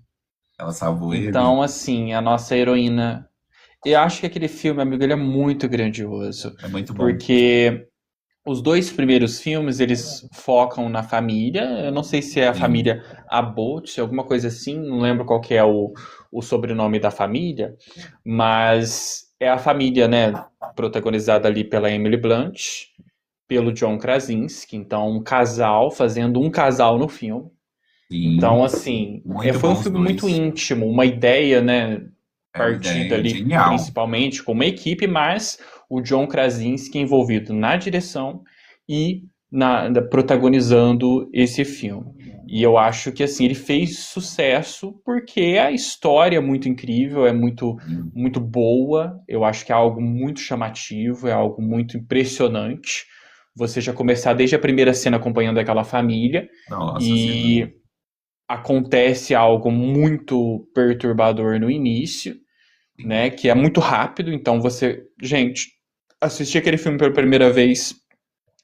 S2: ela salvou ele.
S1: Então, assim, a nossa heroína. Eu acho que aquele filme, amigo, ele é muito grandioso,
S2: É muito bom.
S1: porque os dois primeiros filmes, eles focam na família. Eu não sei se é a
S2: Sim,
S1: família Abbott, alguma coisa assim, não lembro qual que é o sobrenome da família, mas é a família, né, protagonizada ali pela Emily Blunt, pelo John Krasinski, então um casal fazendo um casal no filme. Então,
S2: sim.
S1: assim,
S2: Muito
S1: foi um
S2: bons os
S1: filme muito
S2: dois.
S1: íntimo, uma ideia, né,
S2: É uma
S1: partida
S2: ideia
S1: ali
S2: genial.
S1: principalmente com uma equipe, mas o John Krasinski envolvido na direção e protagonizando esse filme. E eu acho que assim ele fez sucesso porque a história é muito incrível, é muito
S2: Sim.
S1: muito boa. Eu acho que é algo muito chamativo, é algo muito impressionante. Você já começar desde a primeira cena acompanhando aquela família
S2: Nossa, sem dúvida.
S1: e acontece algo muito perturbador no início,
S2: Sim.
S1: né? Que é muito rápido, então você, gente, assistir aquele filme pela primeira vez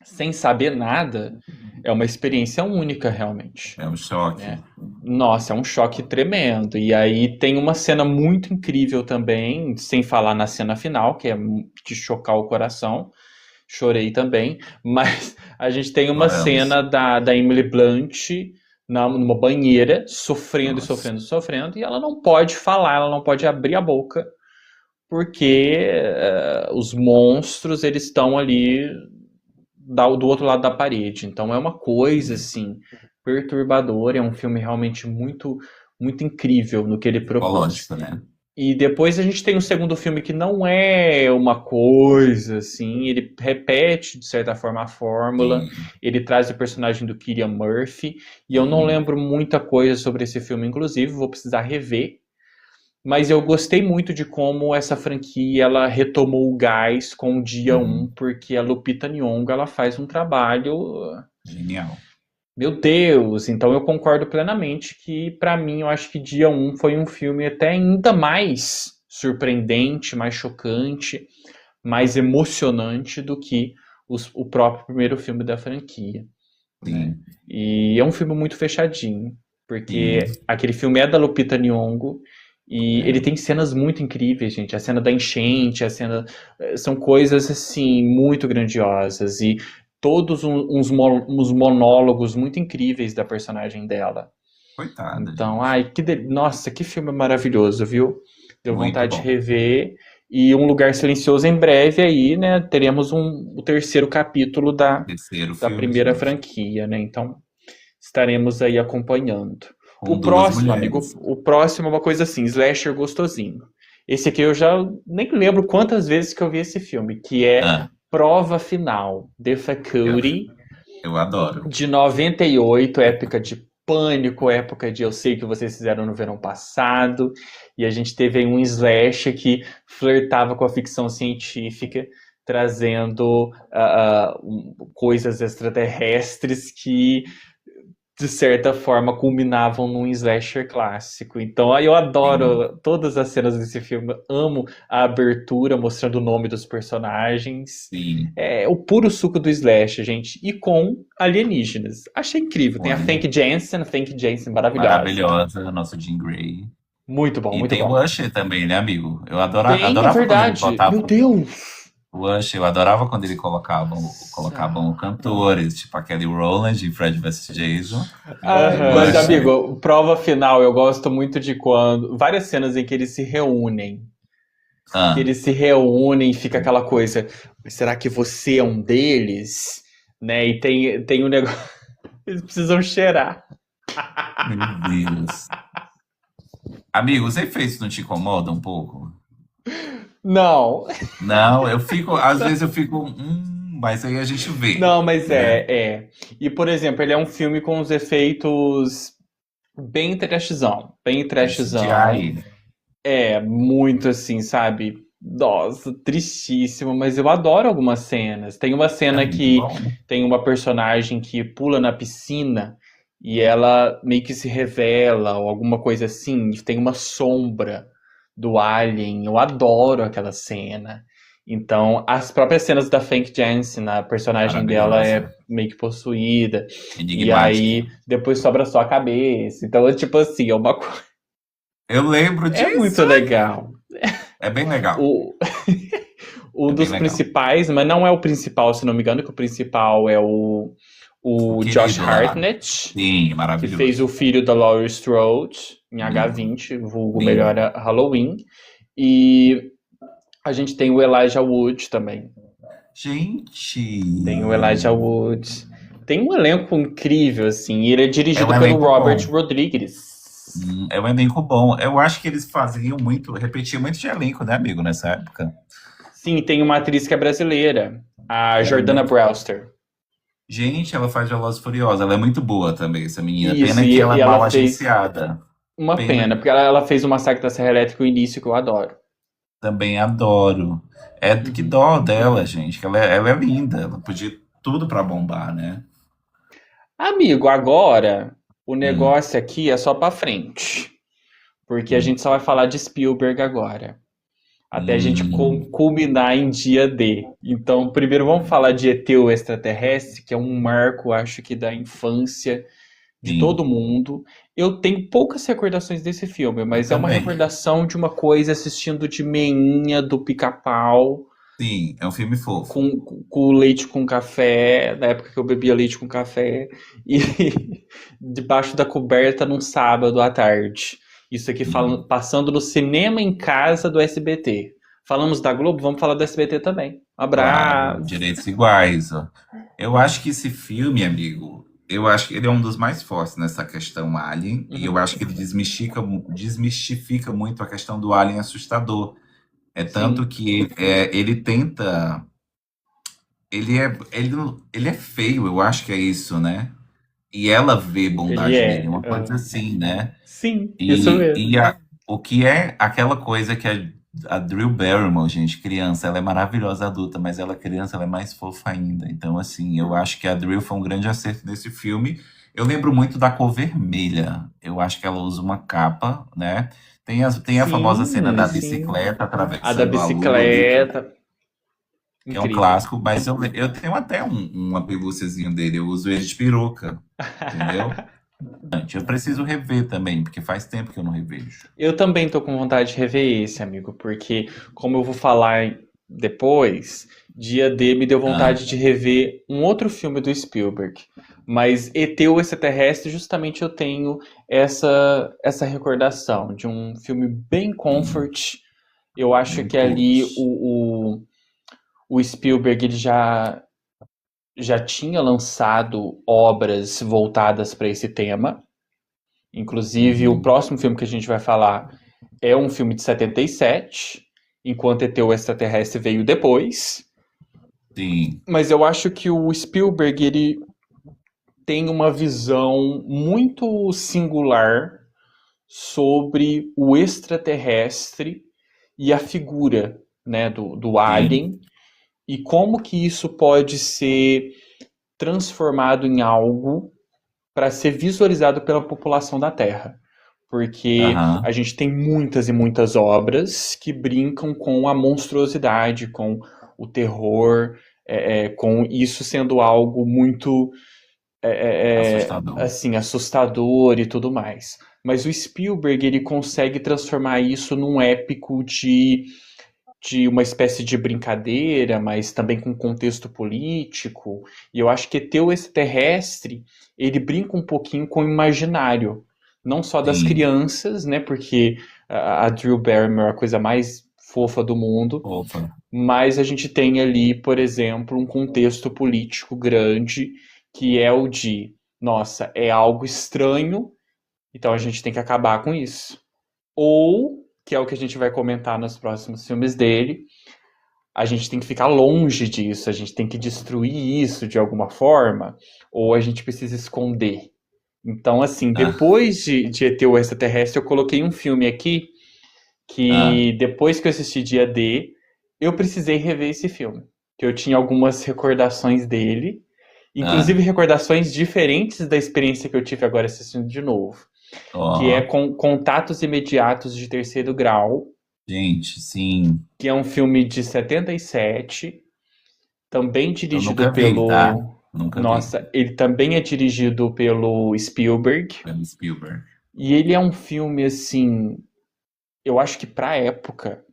S1: sem saber nada é uma experiência única, realmente,
S2: É um choque.
S1: né? Nossa, é um choque tremendo. E aí tem uma cena muito incrível também, sem falar na cena final, que é de chocar o coração. Chorei também, mas a gente tem uma
S2: Oramos.
S1: cena da Emily Blunt numa banheira, sofrendo e
S2: Nossa.
S1: sofrendo e sofrendo, e ela não pode falar, ela não pode abrir a boca, porque os monstros eles estão ali do outro lado da parede. Então é uma coisa assim perturbadora, é um filme realmente muito muito incrível no que ele propôs.
S2: Psicológico, né?
S1: E depois a gente tem um segundo filme que não é uma coisa assim, ele repete de certa forma a fórmula,
S2: Sim,
S1: ele traz o personagem do Cillian Murphy, e eu não
S2: sim,
S1: lembro muita coisa sobre esse filme, inclusive, vou precisar rever, mas eu gostei muito de como essa franquia ela retomou o gás com o dia um,
S2: uhum.
S1: porque a Lupita Nyong'o ela faz um trabalho,
S2: Genial.
S1: meu Deus, então eu concordo plenamente que para mim eu acho que dia um foi um filme até ainda mais surpreendente, mais chocante, mais emocionante do que o próprio primeiro filme da franquia, né?
S2: Sim,
S1: E é um filme muito fechadinho,
S2: sim.
S1: porque aquele filme é da Lupita Nyong'o e ele
S2: É.
S1: tem cenas muito incríveis, gente. A cena da enchente, a cena são coisas assim muito grandiosas e todos uns monólogos muito incríveis da personagem dela.
S2: Coitada,
S1: Então,
S2: gente.
S1: ai, nossa, que filme maravilhoso, viu? Deu
S2: Muito
S1: vontade de
S2: bom.
S1: rever. E Um Lugar Silencioso em breve aí, né? Teremos o terceiro capítulo
S2: Terceiro
S1: da
S2: filme,
S1: primeira
S2: gente.
S1: franquia, né? Então estaremos aí acompanhando.
S2: Com
S1: O
S2: duas
S1: próximo, amigo,
S2: mulheres.
S1: o próximo é uma coisa assim, slasher gostosinho. Esse aqui eu já nem lembro quantas vezes que eu vi esse filme, que é
S2: Ah,
S1: Prova Final, The
S2: eu,
S1: Faculty,
S2: eu adoro.
S1: de 98, época de pânico, época de eu sei que vocês fizeram no verão passado, e a gente teve aí um slasher que flertava com a ficção científica, trazendo coisas extraterrestres que de certa forma, culminavam num slasher clássico. Então, aí eu
S2: Sim,
S1: adoro todas as cenas desse filme. Amo a abertura mostrando o nome dos personagens.
S2: sim.
S1: É o puro suco do slasher, gente. E com alienígenas. Achei incrível. Tem a
S2: Olha,
S1: Famke Janssen maravilhosa.
S2: maravilhosa, nosso Jean Grey.
S1: Muito bom,
S2: E
S1: muito
S2: tem o
S1: bom.
S2: Usher também, né, amigo?
S1: Tem, é
S2: Adorava quando ele
S1: verdade. Meu
S2: botava
S1: Deus!
S2: o Usher, eu adorava quando ele colocavam
S1: Nossa.
S2: cantores, tipo a Kelly Rowland em Fred vs. Jason. O
S1: Mas,
S2: Usher.
S1: amigo, prova final, eu gosto muito de quando. Várias cenas em que eles se reúnem. Que
S2: Ah,
S1: eles se reúnem e fica aquela coisa, será que você é um deles? Né? E tem um negócio, eles precisam cheirar.
S2: meu Deus. Amigo, os efeitos não te incomodam um pouco?
S1: Não,
S2: Não, às vezes eu fico, mas aí a gente vê,
S1: não, mas
S2: né?
S1: é. E, por exemplo, ele é um filme com os efeitos bem trashzão, bem
S2: De
S1: trashzão.
S2: CGI.
S1: É, muito assim, sabe? Nossa, tristíssimo, mas eu adoro algumas cenas. Tem uma
S2: É
S1: cena
S2: muito
S1: que
S2: bom.
S1: tem uma personagem que pula na piscina e ela meio que se revela ou alguma coisa assim, e tem uma sombra do alien. Eu adoro aquela cena. Então, as próprias cenas da Famke Janssen, a personagem dela é
S2: Maravilhosa.
S1: meio que possuída, e
S2: Enigmática.
S1: aí depois sobra só a cabeça. Então, é tipo assim, é uma coisa.
S2: Eu lembro
S1: É
S2: disso.
S1: muito legal.
S2: É bem legal.
S1: O,
S2: É
S1: um
S2: bem
S1: dos
S2: legal.
S1: principais, mas não é o principal, se não me engano, que o principal é
S2: O
S1: o Josh
S2: querido lá.
S1: Hartnett,
S2: Sim,
S1: que fez o
S2: maravilhoso.
S1: filho da Laurie Strode em
S2: Lindo,
S1: H20, vulgo
S2: lindo.
S1: Melhor Halloween. E a gente tem o Elijah Wood também. Tem o
S2: Gente,
S1: Elijah Wood. Tem um elenco incrível, assim, e ele é
S2: é um
S1: dirigido pelo
S2: elenco
S1: Robert
S2: bom.
S1: Rodrigues.
S2: É um elenco bom. Eu acho que eles faziam muito, repetiam muito de elenco, né, amigo, nessa época.
S1: Sim, tem uma atriz que é brasileira, a
S2: Era
S1: Jordana
S2: muito.
S1: Brewster.
S2: Gente, ela faz Velozes e Furiosos. Ela é muito boa também, essa menina.
S1: Isso,
S2: Pena que ela
S1: e
S2: é
S1: ela
S2: mal
S1: fez
S2: agenciada.
S1: uma
S2: Pena
S1: pena,
S2: que
S1: porque ela fez o Massacre da Serra Elétrica, o início, que eu adoro.
S2: também adoro. É que
S1: Uhum.
S2: dó dela, gente. Que ela é linda. Ela podia tudo pra bombar, né?
S1: Amigo, agora o
S2: Hum,
S1: negócio aqui é só pra frente, porque a
S2: hum,
S1: gente só vai falar de Spielberg agora, até a gente
S2: hum,
S1: culminar em dia D. Então, primeiro vamos falar de ET, o extraterrestre, que é um marco, acho que da infância de
S2: sim.
S1: todo mundo. Eu tenho poucas recordações desse filme,
S2: Eu
S1: mas é uma
S2: também.
S1: recordação de uma coisa assistindo de meinha do Pica-Pau,
S2: Sim, é um filme fofo.
S1: com leite com café, na época que eu bebia leite com café, e debaixo da coberta num sábado à tarde. Isso aqui
S2: Sim.
S1: passando no cinema em casa do SBT. Falamos da Globo, vamos falar do SBT também. Um
S2: Claro,
S1: abraço.
S2: direitos iguais, ó. Eu acho que esse filme, amigo, eu acho que ele é um dos mais fortes nessa questão Alien, e eu
S1: Uhum.
S2: acho que ele desmistifica muito a questão do Alien assustador. É tanto
S1: Sim,
S2: que ele tenta. Ele é feio, eu acho que é isso, né? E ela vê
S1: ele
S2: bondade nele,
S1: é.
S2: uma coisa assim, né?
S1: Sim, isso
S2: E,
S1: mesmo.
S2: e a- o que é aquela coisa que a Drew Barrymore, gente, criança, ela é maravilhosa adulta, mas ela criança, ela é mais fofa ainda. Então, assim, eu acho que a Drew foi um grande acerto nesse filme. Eu lembro muito da cor vermelha. Eu acho que ela usa uma capa, né? Tem a famosa cena
S1: Sim,
S2: da
S1: sim.
S2: bicicleta
S1: A da
S2: atravessando a lua ali,
S1: bicicleta.
S2: que é um
S1: Incrível.
S2: clássico, mas eu tenho até uma pelúciazinho dele, eu uso ele de peruca, entendeu? Eu preciso rever também, porque faz tempo que eu não revejo.
S1: Eu também tô com vontade de rever esse, amigo, porque como eu vou falar depois, dia D me deu
S2: Ah,
S1: vontade de rever um outro filme do Spielberg. Mas ET o Extraterrestre, justamente eu tenho essa recordação de um filme bem
S2: sim.
S1: comfort, Eu acho
S2: Nem
S1: que ali
S2: todos.
S1: o Spielberg ele já tinha lançado obras voltadas para esse tema. Inclusive, o
S2: Uhum.
S1: próximo filme que a gente vai falar é um filme de 77, enquanto ET o Extraterrestre veio depois.
S2: Sim.
S1: Mas eu acho que o Spielberg ele tem uma visão muito singular sobre o extraterrestre e a figura, né, do
S2: Sim.
S1: alien e como que isso pode ser transformado em algo para ser visualizado pela população da Terra. Porque a
S2: Aham.
S1: gente tem muitas e muitas obras que brincam com a monstruosidade, com o terror, com isso sendo algo muito
S2: Assustador.
S1: assim assustador e tudo mais. Mas o Spielberg ele consegue transformar isso num épico de uma espécie de brincadeira, mas também com contexto político. E eu acho que Teu Extraterrestre, ele brinca um pouquinho com o imaginário, não só das
S2: Sim.
S1: crianças, né? Porque a Drew Barrymore é a coisa mais fofa do mundo,
S2: Opa.
S1: mas a gente tem ali, por exemplo, um contexto político grande que é o de, nossa, é algo estranho, então a gente tem que acabar com isso. Ou, que é o que a gente vai comentar nos próximos filmes dele, a gente tem que ficar longe disso, a gente tem que destruir isso de alguma forma, ou a gente precisa esconder. Então, assim,
S2: Ah,
S1: depois de ET o Extraterrestre, eu coloquei um filme aqui
S2: ah,
S1: que depois que eu assisti Dia D, eu precisei rever esse filme. Que eu tinha algumas recordações dele, inclusive
S2: ah.
S1: recordações diferentes da experiência que eu tive agora assistindo de novo, que é
S2: Ó.
S1: com Contatos Imediatos de Terceiro Grau,
S2: Gente, sim.
S1: que é um filme de 77, também
S2: Eu
S1: dirigido
S2: nunca vi, tá?
S1: pelo.
S2: Nunca vi.
S1: Nossa, ele também é dirigido pelo Spielberg.
S2: Pelo Spielberg.
S1: E ele é um filme, assim, eu acho que pra época,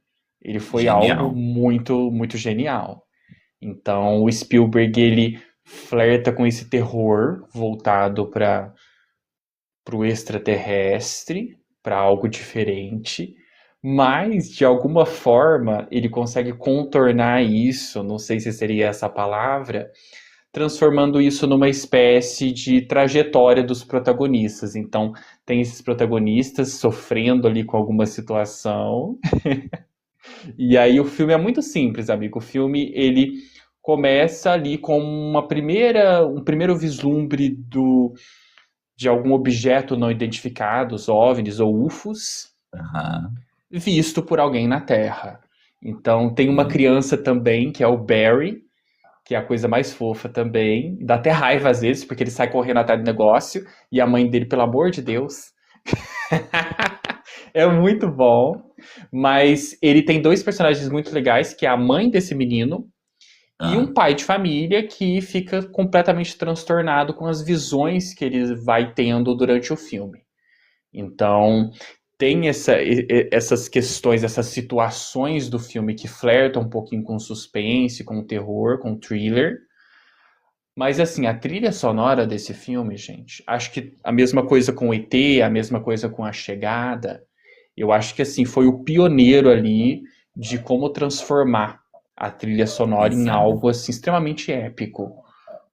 S1: ele foi algo
S2: Genial.
S1: muito, muito genial. Então, o Spielberg, ele flerta com esse terror voltado para o extraterrestre, para algo diferente, mas de alguma forma ele consegue contornar isso, não sei se seria essa palavra, transformando isso numa espécie de trajetória dos protagonistas. Então, tem esses protagonistas sofrendo ali com alguma situação, e aí o filme é muito simples, amigo. O filme ele começa ali com um primeiro vislumbre de algum objeto não identificado, os OVNIs ou UFOs,
S2: Aham.
S1: visto por alguém na Terra. Então tem uma
S2: Sim.
S1: criança também, que é o Barry, que é a coisa mais fofa também. Dá até raiva às vezes, porque ele sai correndo atrás do negócio, e a mãe dele, pelo amor de Deus. É muito bom. Mas ele tem dois personagens muito legais, que é a mãe desse menino e um
S2: Ah,
S1: pai de família que fica completamente transtornado com as visões que ele vai tendo durante o filme. Então, tem essas questões, essas situações do filme que flertam um pouquinho com suspense, com terror, com thriller. Mas, assim, a trilha sonora desse filme, gente, acho que a mesma coisa com o ET, a mesma coisa com A Chegada. Eu acho que, assim, foi o pioneiro ali de como transformar a trilha sonora em
S2: pensando.
S1: algo, assim, extremamente épico.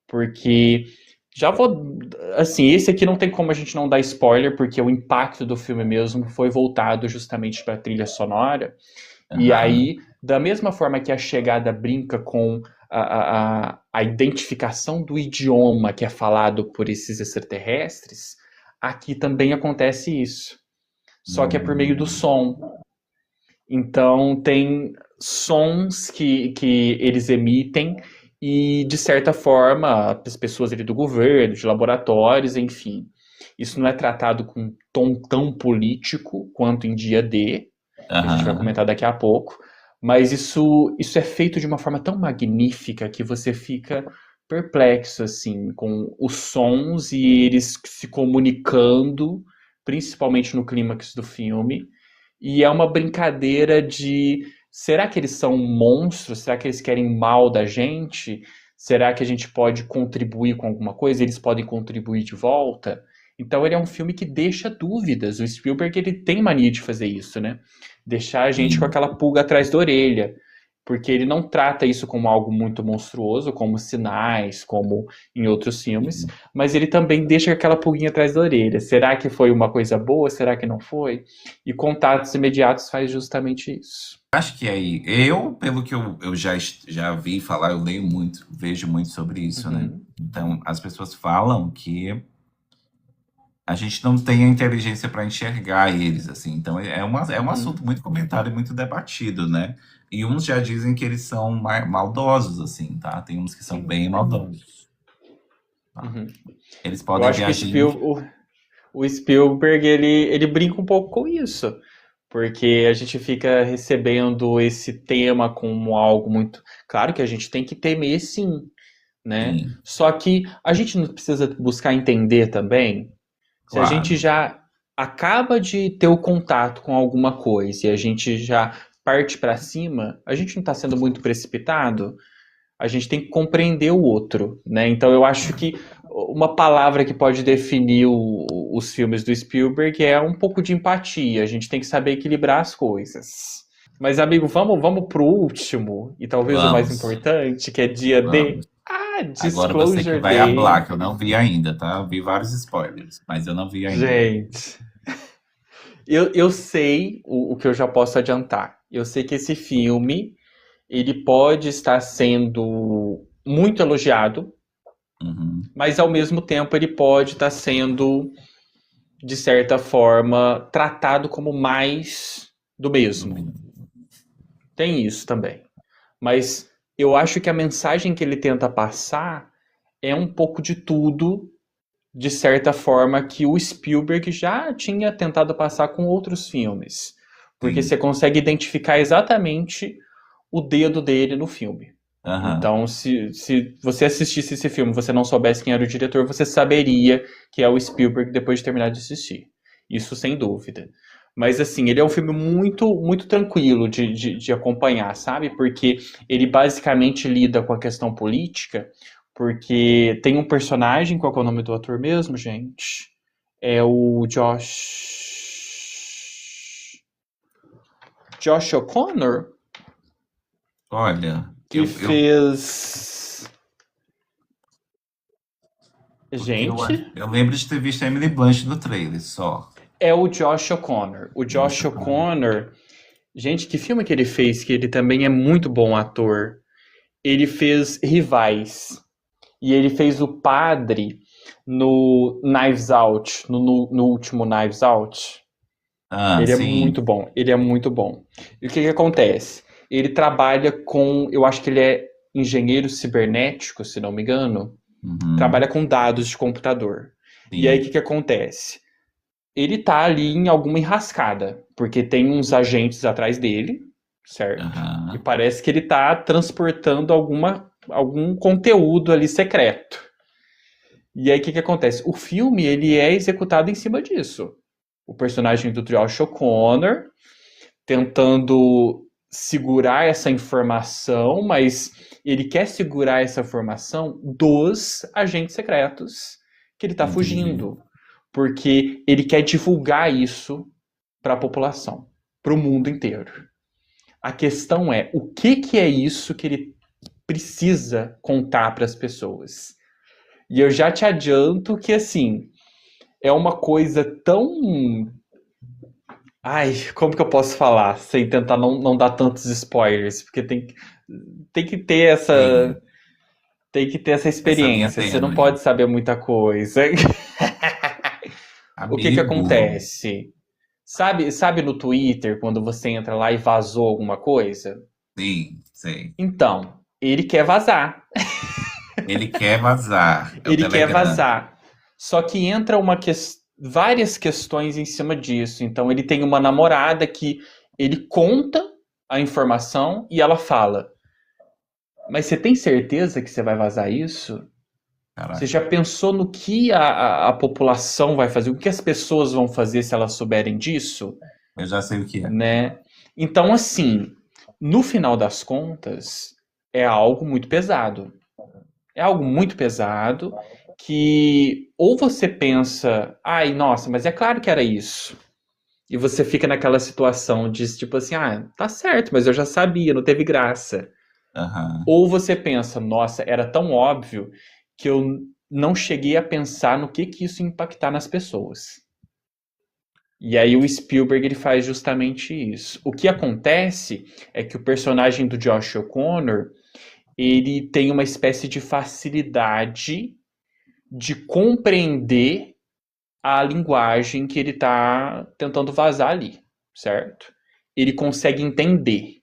S1: Porque já vou. Assim, esse aqui não tem como a gente não dar spoiler, porque o impacto do filme mesmo foi voltado justamente para a trilha sonora. E
S2: Aham.
S1: aí, da mesma forma que a chegada brinca com a identificação do idioma que é falado por esses extraterrestres, aqui também acontece isso. Só que é por meio do
S2: Hum.
S1: som. Então, tem sons que eles emitem e, de certa forma, as pessoas ali do governo, de laboratórios, enfim. Isso não é tratado com um tom tão político quanto em Dia D, que a gente vai
S2: Aham.
S1: comentar daqui a pouco, mas isso é feito de uma forma tão magnífica que você fica perplexo, assim, com os sons e eles se comunicando, principalmente no clímax do filme, e é uma brincadeira de será que eles são monstros? Será que eles querem mal da gente? Será que a gente pode contribuir com alguma coisa? Eles podem contribuir de volta? Então ele é um filme que deixa dúvidas. O Spielberg, ele tem mania de fazer isso, né? Deixar a gente com
S2: Sim.
S1: aquela pulga atrás da orelha. Porque ele não trata isso como algo muito monstruoso, como Sinais, como em outros filmes, mas ele também deixa aquela pulguinha atrás da orelha. Será que foi uma coisa boa? Será que não foi? E Contatos Imediatos faz justamente isso.
S2: Acho que aí, pelo que eu já vi falar, eu leio muito, vejo muito sobre isso, né?
S1: Uhum,
S2: Então, as pessoas falam que a gente não tem a inteligência para enxergar eles, assim. Então, é um
S1: uhum,
S2: assunto muito comentado e muito debatido, né? E uns já dizem que eles são maldosos, assim, tá? Tem uns que são
S1: sim.
S2: bem maldosos, tá?
S1: Uhum.
S2: Eles
S1: Eu
S2: podem
S1: acho que
S2: reagir.
S1: o Spielberg, ele brinca um pouco com isso. Porque a gente fica recebendo esse tema como algo muito. Claro que a gente tem que temer, sim, né?
S2: Sim,
S1: Só que a gente não precisa buscar entender também. Se a gente
S2: claro.
S1: já acaba de ter o contato com alguma coisa e a gente já parte para cima, a gente não está sendo muito precipitado. A gente tem que compreender o outro, né? Então eu acho que uma palavra que pode definir os filmes do Spielberg é um pouco de empatia. A gente tem que saber equilibrar as coisas. Mas, amigo, vamos pro último, e talvez o mais
S2: Vamos,
S1: importante, que é dia D.
S2: vamos.
S1: Ah,
S2: Agora você que
S1: Disclosure
S2: vai
S1: Day.
S2: hablar, que eu não vi ainda, tá? Eu vi vários spoilers, mas eu não vi ainda.
S1: Gente, eu sei o que eu já posso adiantar. Eu sei que esse filme, ele pode estar sendo muito elogiado,
S2: Uhum.
S1: mas ao mesmo tempo ele pode estar sendo, de certa forma, tratado como mais do mesmo. Tem isso também. Mas eu acho que a mensagem que ele tenta passar é um pouco de tudo, de certa forma, que o Spielberg já tinha tentado passar com outros filmes. Porque
S2: Sim.
S1: você consegue identificar exatamente o dedo dele no filme.
S2: Aham.
S1: Então, se você assistisse esse filme e você não soubesse quem era o diretor, você saberia que é o Spielberg depois de terminar de assistir. Isso sem dúvida. Mas, assim, ele é um filme muito, muito tranquilo de acompanhar, sabe? Porque ele basicamente lida com a questão política, porque tem um personagem, qual é o nome do ator mesmo, gente? É o Josh O'Connor,
S2: Olha,
S1: que fez.
S2: porque
S1: Gente,
S2: eu lembro de ter visto a Emily Blunt no trailer só.
S1: é o Josh O'Connor. O
S2: Josh
S1: Josh
S2: O'Connor.
S1: O'Connor, gente, que filme que ele fez, que ele também é muito bom ator. Ele fez Rivais. E ele fez o padre no Knives Out, no último Knives Out.
S2: Ah,
S1: Ele é
S2: sim.
S1: muito bom, ele é muito bom. E o que que acontece? Ele trabalha com, eu acho que ele é engenheiro cibernético, se não me engano, trabalha
S2: Uhum.
S1: com dados de computador. E aí o
S2: Sim.
S1: que que acontece? Ele tá ali em alguma enrascada, porque tem uns agentes atrás dele, certo? E
S2: Aham.
S1: parece que ele tá transportando algum conteúdo ali secreto. E aí o que que acontece? O filme ele é executado em cima disso. O personagem do Josh O'Connor tentando segurar essa informação, mas ele quer segurar essa informação dos agentes secretos que ele está
S2: Entendi.
S1: fugindo, porque ele quer divulgar isso para a população, para o mundo inteiro. A questão é o que é isso que ele precisa contar para as pessoas. E eu já te adianto que assim é uma coisa tão. Ai, como que eu posso falar sem tentar não dar tantos spoilers? Porque tem que ter
S2: Sim.
S1: essa
S2: Essa linha
S1: experiência. Você não
S2: tênue.
S1: pode saber muita coisa. O que que
S2: Amigo.
S1: acontece? Sabe no Twitter quando você entra lá e vazou alguma coisa?
S2: Sim, sei.
S1: Então, ele quer vazar.
S2: Ele quer vazar. É o
S1: Ele quer
S2: Telegram.
S1: vazar. Só que entra várias questões em cima disso. Então, ele tem uma namorada que ele conta a informação e ela fala: Mas você tem certeza que você vai vazar isso? Você
S2: Caraca.
S1: já pensou no que a população vai fazer? O que as pessoas vão fazer se elas souberem disso?
S2: Eu já sei o que é.
S1: Né? Então, assim, no final das contas, é algo muito pesado. É algo muito pesado que ou você pensa, ai, nossa, mas é claro que era isso. E você fica naquela situação de tipo assim, ah, tá certo, mas eu já sabia, não teve graça.
S2: Aham.
S1: Ou você pensa, nossa, era tão óbvio que eu não cheguei a pensar no que isso ia impactar nas pessoas. E aí o Spielberg ele faz justamente isso. O que acontece é que o personagem do Josh O'Connor, ele tem uma espécie de facilidade de compreender a linguagem que ele está tentando vazar ali, certo? Ele consegue entender.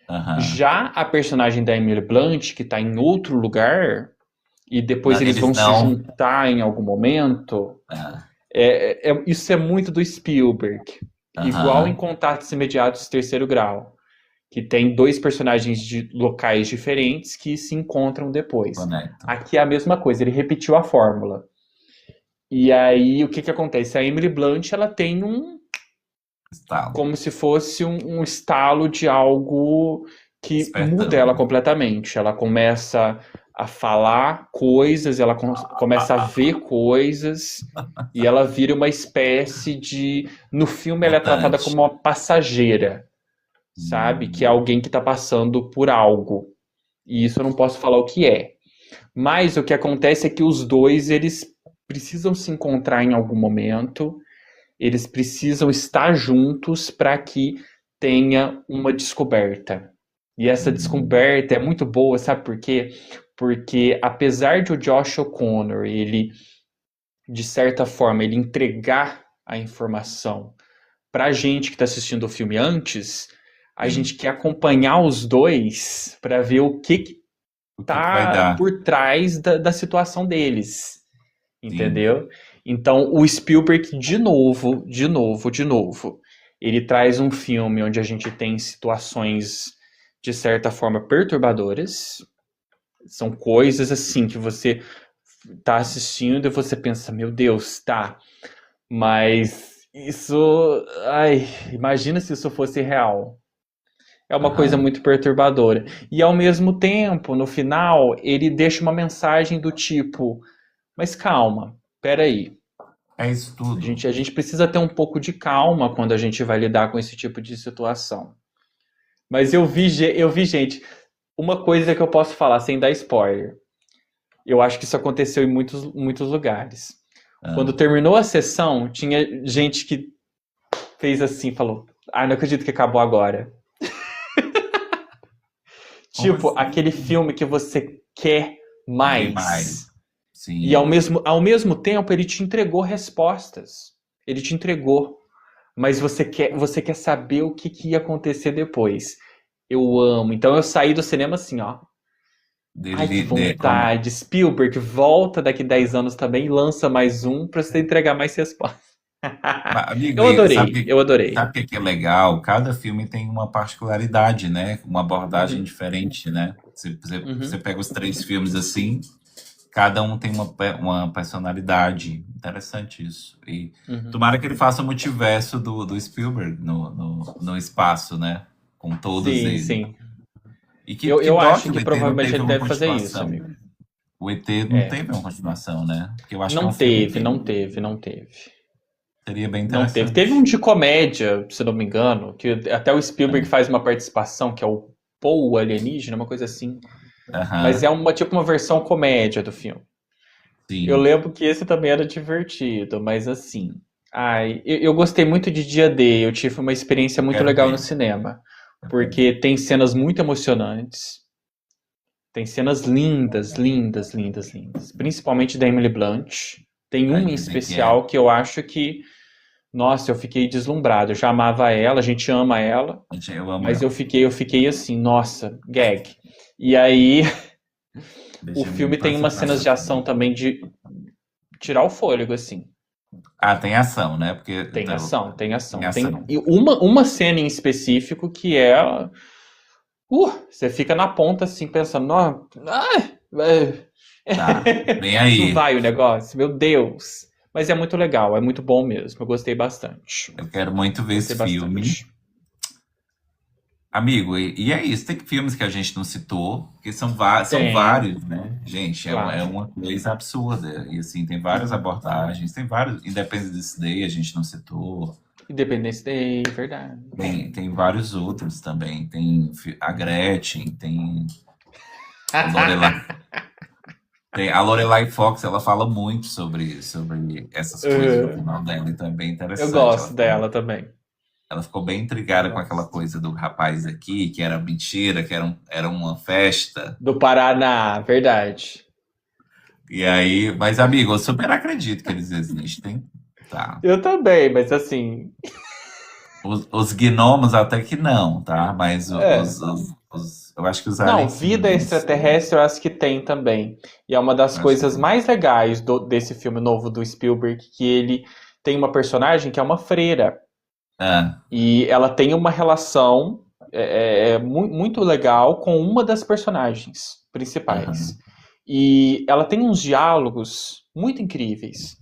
S2: Aham.
S1: Já a personagem da Emily Blunt, que está em outro lugar, e depois eles
S2: Eles
S1: vão se
S2: não.
S1: juntar em algum momento,
S2: Ah,
S1: isso é muito do Spielberg. Igual em
S2: aham.
S1: Contatos Imediatos Terceiro Grau, que tem dois personagens de locais diferentes que se encontram depois.
S2: Conectam.
S1: Aqui é a mesma coisa, ele repetiu a fórmula. E aí, o que acontece? A Emily Blunt, ela tem
S2: Estalo.
S1: como se fosse um estalo de algo que muda
S2: Despertando,
S1: ela
S2: né?
S1: completamente. Ela começa a falar coisas, ela começa a ver coisas, e ela vira uma espécie de. No filme, ela é tratada como
S2: Mutante.
S1: uma passageira, sabe? Que é
S2: Hum,
S1: alguém que está passando por algo. E isso eu não posso falar o que é. Mas o que acontece é que os dois, eles precisam se encontrar em algum momento, eles precisam estar juntos para que tenha uma descoberta. E essa
S2: hum,
S1: descoberta é muito boa, sabe por quê? Porque apesar de o Josh O'Connor, ele, de certa forma, ele entregar a informação para a gente que está assistindo o filme antes, a gente
S2: sim.
S1: quer acompanhar os dois para ver o que
S2: O que que vai
S1: tá
S2: dar?
S1: por trás da situação deles,
S2: Sim.
S1: entendeu? Então, o Spielberg, de novo, ele traz um filme onde a gente tem situações, de certa forma, perturbadoras. São coisas assim que você tá assistindo e você pensa, meu Deus, tá, mas isso. Ai, imagina se isso fosse real. É uma coisa
S2: Aham.
S1: muito perturbadora. E ao mesmo tempo, no final, ele deixa uma mensagem do tipo: mas calma, peraí.
S2: É isso
S1: A
S2: tudo.
S1: gente, a gente precisa ter um pouco de calma quando a gente vai lidar com esse tipo de situação. Mas eu vi, gente, uma coisa que eu posso falar sem dar spoiler. Eu acho que isso aconteceu em muitos, muitos lugares. Quando
S2: Ah,
S1: terminou a sessão, tinha gente que fez assim, falou: ah, não acredito que acabou agora.
S2: como
S1: Tipo,
S2: assim?
S1: aquele filme que você quer
S2: Ver mais.
S1: mais. E ao
S2: Sim.
S1: mesmo, ao mesmo tempo, ele te entregou respostas. Ele te entregou. Mas você quer saber o que ia acontecer depois. Eu amo. Então eu saí do cinema assim, ó. Ai, que
S2: Como,
S1: vontade. Spielberg volta daqui 10 anos também e lança mais um pra você entregar mais respostas.
S2: amigo,
S1: Eu
S2: e
S1: adorei, eu adorei.
S2: sabe o que que é legal? Cada filme tem uma particularidade, né? Uma abordagem
S1: Uhum,
S2: diferente, né? Você
S1: uhum,
S2: pega os três filmes assim, cada um tem uma personalidade. Interessante isso. E
S1: uhum.
S2: tomara que ele faça o multiverso do Spielberg no espaço, né? Com todos
S1: Sim,
S2: eles.
S1: sim.
S2: E que
S1: Eu
S2: dó
S1: acho
S2: que o
S1: que
S2: ET não
S1: provavelmente
S2: teve
S1: ele
S2: uma
S1: deve fazer isso,
S2: continuação.
S1: amigo.
S2: O ET não
S1: É.
S2: teve uma continuação, né? Porque eu acho que é um
S1: Não
S2: filme
S1: teve, não
S2: bem.
S1: teve, não teve.
S2: Seria bem
S1: Não teve. Teve um
S2: interessante.
S1: de comédia, se não me engano, que até o Spielberg faz uma participação, que é o Paul Alienígena, uma coisa assim. Mas é
S2: Aham,
S1: uma tipo uma versão comédia do filme. Eu
S2: sim.
S1: lembro que esse também era divertido, mas assim. Ai, eu gostei muito de Dia D, eu tive uma experiência
S2: Eu
S1: muito
S2: quero
S1: legal no
S2: ver.
S1: cinema.
S2: Eu quero
S1: Porque
S2: ver.
S1: tem cenas muito emocionantes. Tem cenas lindas, lindas, lindas, lindas. Principalmente da Emily Blunt. Tem
S2: Aí
S1: uma em
S2: dizem que é.
S1: especial que eu acho que, nossa, eu fiquei deslumbrado. Eu já amava ela, a gente ama ela,
S2: Eu amo
S1: mas eu
S2: ela.
S1: fiquei, eu fiquei assim, nossa, gag. E aí, o
S2: Deixa eu me
S1: filme tem
S2: passa
S1: umas
S2: pra
S1: cenas de ação
S2: assistir.
S1: também de tirar o fôlego, assim.
S2: Ah, tem ação, né? Porque
S1: Tem
S2: então,
S1: ação, tem
S2: tem
S1: ação. Tem
S2: ação.
S1: e uma cena em específico que é. Você fica na ponta assim, pensando, não,
S2: Tá. Vem
S1: não
S2: aí.
S1: vai o negócio, meu Deus. Mas é muito legal, é muito bom mesmo. Eu gostei bastante.
S2: Eu quero muito ver esse
S1: Gostei
S2: filme.
S1: bastante.
S2: Amigo, e é isso. Tem filmes que a gente não citou, que são
S1: Tem,
S2: vários, né? Gente, é
S1: claro.
S2: uma coisa absurda. E assim, tem várias abordagens, tem vários. Independence Day a gente não citou.
S1: Independence Day, verdade.
S2: Tem vários outros também. Tem a Gretchen, tem a Lorelai. Tem a Lorelai Fox, ela fala muito sobre essas coisas no
S1: Uh,
S2: final dela, então é bem
S1: eu
S2: interessante.
S1: gosto dela também.
S2: Ela ficou bem intrigada com aquela
S1: Gosto.
S2: coisa do rapaz aqui, que era mentira, era uma festa.
S1: Do Paraná, verdade.
S2: E aí, mas amigo, eu super acredito que eles existem, tá?
S1: Eu também, mas assim.
S2: Os gnomos até que não, tá? Mas
S1: É.
S2: eu acho que os
S1: Não,
S2: aliens sim,
S1: vida
S2: eles,
S1: extraterrestre eu acho que tem também. E é uma das
S2: eu acho que
S1: coisas
S2: tem.
S1: mais legais desse filme novo do Spielberg, que ele tem uma personagem que é uma freira.
S2: Ah,
S1: E ela tem uma relação muito legal com uma das personagens principais.
S2: aham,
S1: E ela tem uns diálogos muito incríveis.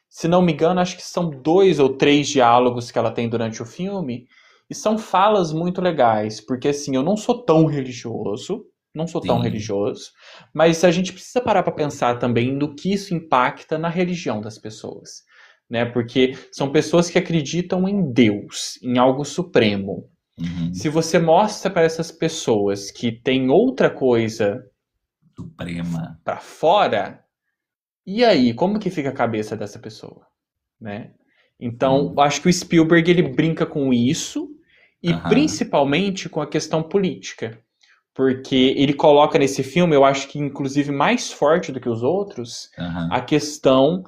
S1: Se não me engano, acho que são 2 ou 3 diálogos que ela tem durante o filme. E são falas muito legais, porque assim, eu não sou tão religioso, não sou tão
S2: sim,
S1: religioso, mas a gente precisa parar para pensar também no que isso impacta na religião das pessoas, né? Porque são pessoas que acreditam em Deus, em algo supremo.
S2: uhum,
S1: Se você mostra para essas pessoas que tem outra coisa
S2: suprema,
S1: para fora, e aí, como que fica a cabeça dessa pessoa, né? Então,
S2: sim,
S1: acho que o Spielberg ele brinca com isso e
S2: aham,
S1: principalmente com a questão política, porque ele coloca nesse filme, eu acho que inclusive mais forte do que os outros, a
S2: aham,
S1: questão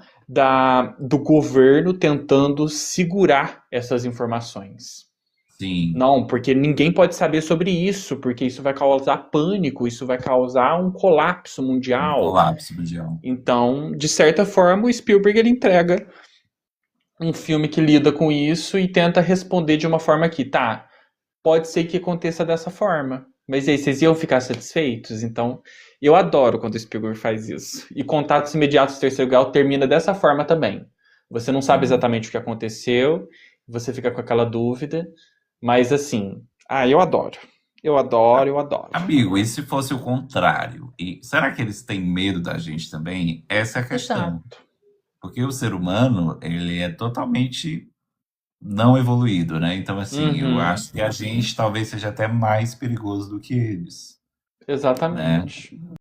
S1: do governo tentando segurar essas informações.
S2: sim,
S1: Não, porque ninguém pode saber sobre isso, porque isso vai causar pânico, isso vai causar um colapso
S2: um
S1: mundial.
S2: colapso mundial.
S1: Então, de certa forma, o Spielberg ele entrega um filme que lida com isso e tenta responder de uma forma que, tá, pode ser que aconteça dessa forma. Mas e aí, vocês iam ficar satisfeitos? Então, eu adoro quando o Spielberg faz isso. E Contatos Imediatos Terceiro Grau termina dessa forma também. Você não sabe
S2: Uhum.
S1: exatamente o que aconteceu, você fica com aquela dúvida, mas assim, eu adoro. Eu adoro, eu adoro.
S2: Amigo, e se fosse o contrário? E será que eles têm medo da gente também? Essa é a questão.
S1: Exato.
S2: Porque o ser humano, ele é totalmente não evoluído, né? Então, assim, eu
S1: Uhum,
S2: acho que a gente talvez seja até mais perigoso do que eles, né?
S1: exatamente.